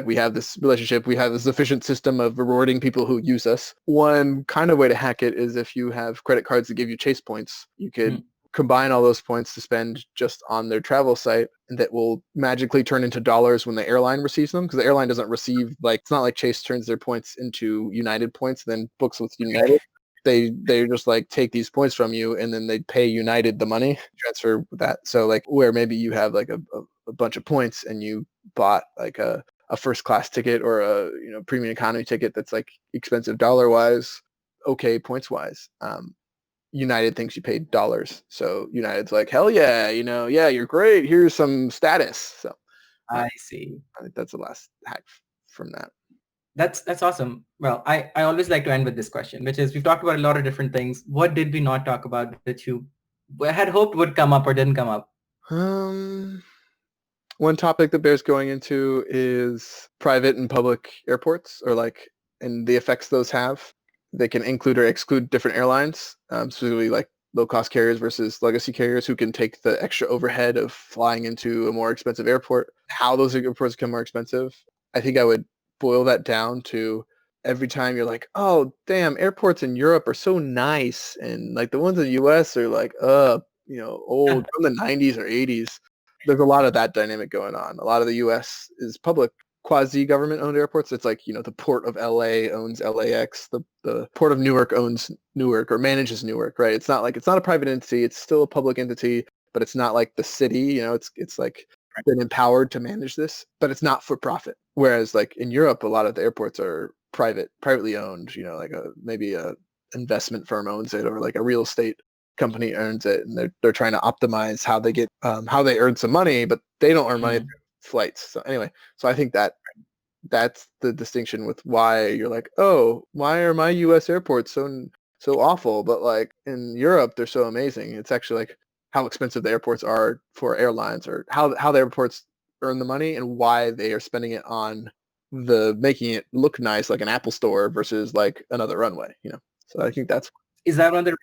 we have this relationship, we have this efficient system of rewarding people who use us. One kind of way to hack it is if you have credit cards that give you Chase points, you could combine all those points to spend just on their travel site, and that will magically turn into dollars when the airline receives them, because the airline doesn't receive, like, it's not like Chase turns their points into United points and then books with United. They just like take these points from you and then they pay United the money, transfer that. So like where maybe you have like a bunch of points and you bought like a first class ticket or a premium economy ticket that's like expensive dollar wise, okay points wise. United thinks you paid dollars, so United's like, hell yeah, yeah, you're great. Here's some status. So I see. I think that's the last hack from that. That's awesome. Well, I always like to end with this question, which is we've talked about a lot of different things. What did we not talk about that you had hoped would come up or didn't come up? One topic that bears going into is private and public airports, or like, and the effects those have. They can include or exclude different airlines, specifically like low-cost carriers versus legacy carriers who can take the extra overhead of flying into a more expensive airport. How those airports become more expensive, I think I would boil that down to every time you're like, oh, damn, airports in Europe are so nice, and like the ones in the U.S. are like, old from the 90s or 80s. There's a lot of that dynamic going on. A lot of the U.S. is public quasi-government owned airports. It's like, the Port of LA owns LAX. The Port of Newark owns Newark or manages Newark, right? It's not a private entity. It's still a public entity, but it's not like the city, it's like been empowered to manage this, but it's not for profit. Whereas like in Europe, a lot of the airports are privately owned, like maybe a investment firm owns it, or like a real estate company earns it, and they're trying to optimize how they get how they earn some money, but they don't earn money through flights. So anyway, so I think that's the distinction with why you're like, oh, why are my U.S. airports so awful, but like in Europe they're so amazing. It's actually like how expensive the airports are for airlines, or how the airports earn the money and why they are spending it on the making it look nice like an Apple store versus like another runway. So I think that's Is that one of the reasons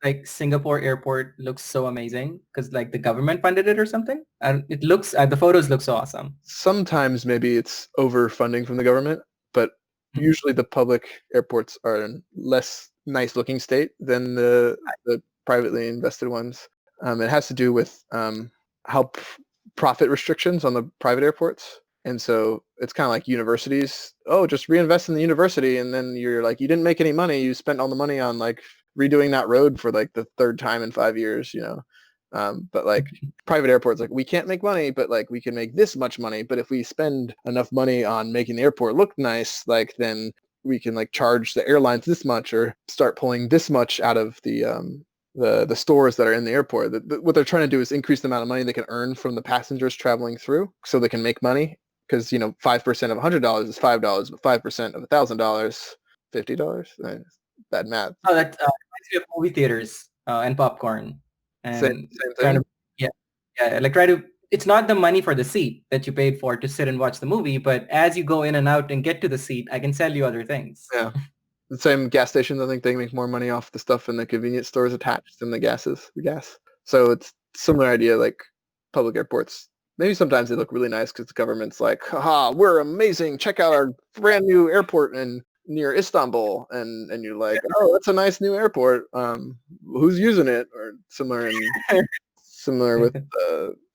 like Singapore airport looks so amazing? Because like the government funded it or something? And it looks, the photos look so awesome. sometimes maybe it's overfunding from the government, but usually the public airports are in less nice looking state than the privately invested ones. It has to do with how profit restrictions on the private airports. And so it's kind of like universities. Oh, just reinvest in the university, and then you're like, you didn't make any money. You spent all the money on like redoing that road for like the third time in 5 years. But like private airports, like we can't make money, but like we can make this much money. But if we spend enough money on making the airport look nice, like then we can like charge the airlines this much, or start pulling this much out of the stores that are in the airport. What they're trying to do is increase the amount of money they can earn from the passengers traveling through, so they can make money. Because 5% of $100 is $5, but 5% of $1,000, $50. Bad math. Oh, that reminds me of movie theaters and popcorn and Same trying thing. to, yeah, like try to, it's not the money for the seat that you paid for to sit and watch the movie, but as you go in and out and get to the seat, I can sell you other things. Yeah. The same gas stations, I think they make more money off the stuff in the convenience stores attached than the gas. So it's similar idea, like public airports. Maybe sometimes they look really nice because the government's like, haha, we're amazing. Check out our brand new airport near Istanbul. And you're like, oh, that's a nice new airport. Who's using it? Or similar with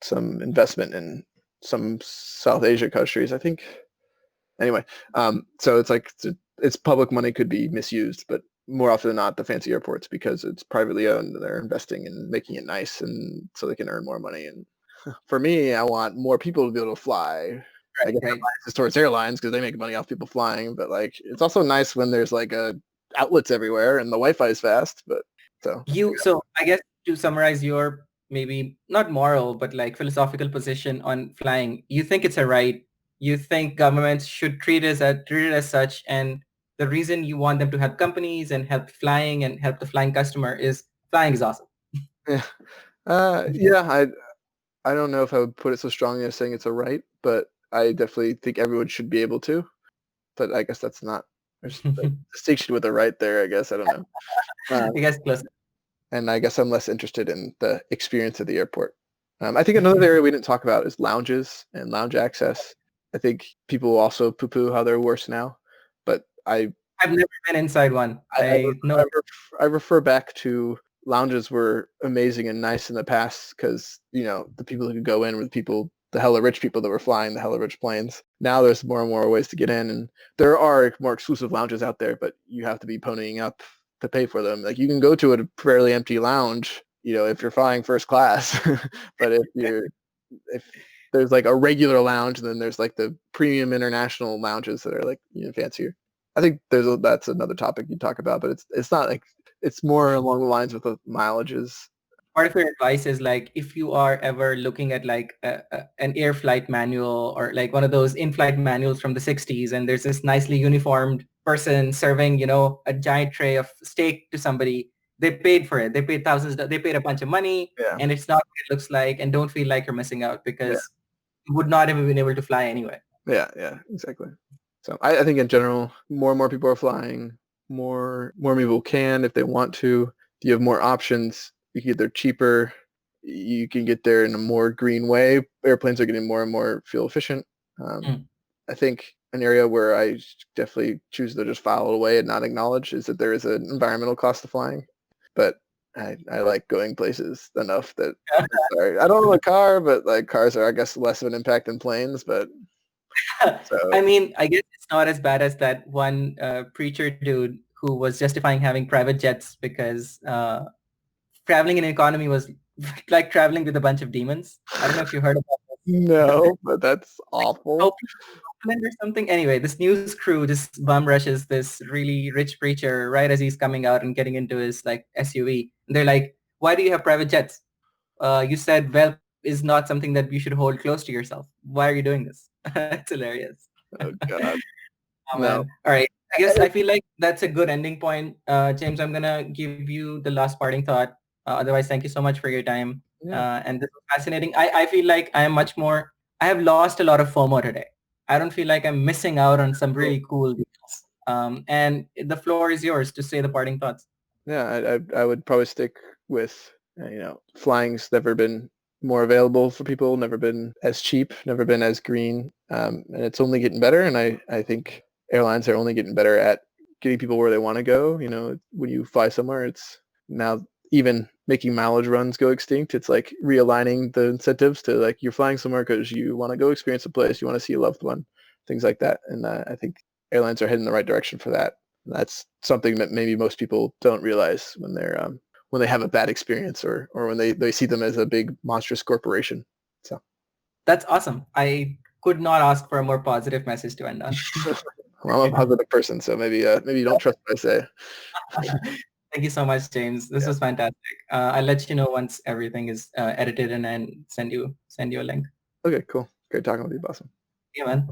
some investment in some South Asia countries, I think. Anyway, so it's like it's public money could be misused, but more often than not, the fancy airports, because it's privately owned, they're investing in making it nice, and so they can earn more money. And for me, I want more people to be able to fly. I guess Right. it's towards airlines because they make money off people flying, but like it's also nice when there's like outlets everywhere and the Wi-Fi is fast. But So I guess to summarize your maybe not moral, but like philosophical position on flying, you think it's a right. You think governments should treat it as such, and the reason you want them to help companies and help flying and help the flying customer is flying is awesome. yeah, yeah. I don't know if I would put it so strongly as saying it's a right, but I definitely think everyone should be able to. But I guess that's not, there's a distinction with the right there. I guess I don't know. I guess close. And I guess I'm less interested in the experience of the airport. I think another area we didn't talk about is lounges and lounge access. I think people also poo-poo how they're worse now, but I've never been inside one. I know. I refer back to lounges were amazing and nice in the past because the people who could go in were the hella rich people that were flying the hella rich planes. Now there's more and more ways to get in, and there are more exclusive lounges out there, but you have to be ponying up to pay for them. Like you can go to a fairly empty lounge, if you're flying first class, but if there's like a regular lounge, and then there's like the premium international lounges that are like fancier. I think that's another topic you talk about, but it's not like it's more along the lines with the mileages. Part of your advice is like if you are ever looking at like an air flight manual or like one of those in-flight manuals from the 60s, and there's this nicely uniformed person serving, a giant tray of steak to somebody. They paid for it. They paid thousands. They paid a bunch of money, Yeah, and it's not what it looks like. And don't feel like you're missing out yeah, because you would not have been able to fly anyway. yeah, exactly. So I think in general, more and more people are flying. More people can if they want to. You have more options. You can get there cheaper. You can get there in a more green way. Airplanes are getting more and more fuel efficient. Mm. I think an area where I definitely choose to just file it away and not acknowledge is that there is an environmental cost to flying. But I like going places enough that sorry, I don't own a car, but like cars are I guess less of an impact than planes. But I so mean, I guess it's not as bad as that one preacher dude who was justifying having private jets because traveling in economy was like traveling with a bunch of demons. I don't know if you heard about this. no, but that's awful. Oakland or something. Anyway, this news crew just bum rushes this really rich preacher right as he's coming out and getting into his like SUV. And they're like, "Why do you have private jets? You said wealth is not something that you should hold close to yourself. Why are you doing this?" It's hilarious. Oh God, Oh no. man. All right. I feel like that's a good ending point. James, I'm gonna give you the last parting thought. Otherwise, thank you so much for your time. Yeah, And this was fascinating. I feel like I have lost a lot of FOMO today. I don't feel like I'm missing out on some cool. really cool deals. And the floor is yours to say the parting thoughts. Yeah, I would probably stick with flying's never been more available for people, never been as cheap, never been as green, and it's only getting better. And I think airlines are only getting better at getting people where they want to go. When you fly somewhere, it's now even making mileage runs go extinct. It's like realigning the incentives to like you're flying somewhere because you want to go experience a place, you want to see a loved one, things like that. And I think airlines are heading in the right direction for that. That's something that maybe most people don't realize when they have a bad experience or when they see them as a big monstrous corporation. So That's awesome. I could not ask for a more positive message to end on. well, I'm a positive person, so maybe you don't trust what I say. Thank you so much, James. This Yeah. was fantastic. I'll let you know once everything is edited and then send you a link. Okay, cool. Great talking with you, Boss. Yeah, man.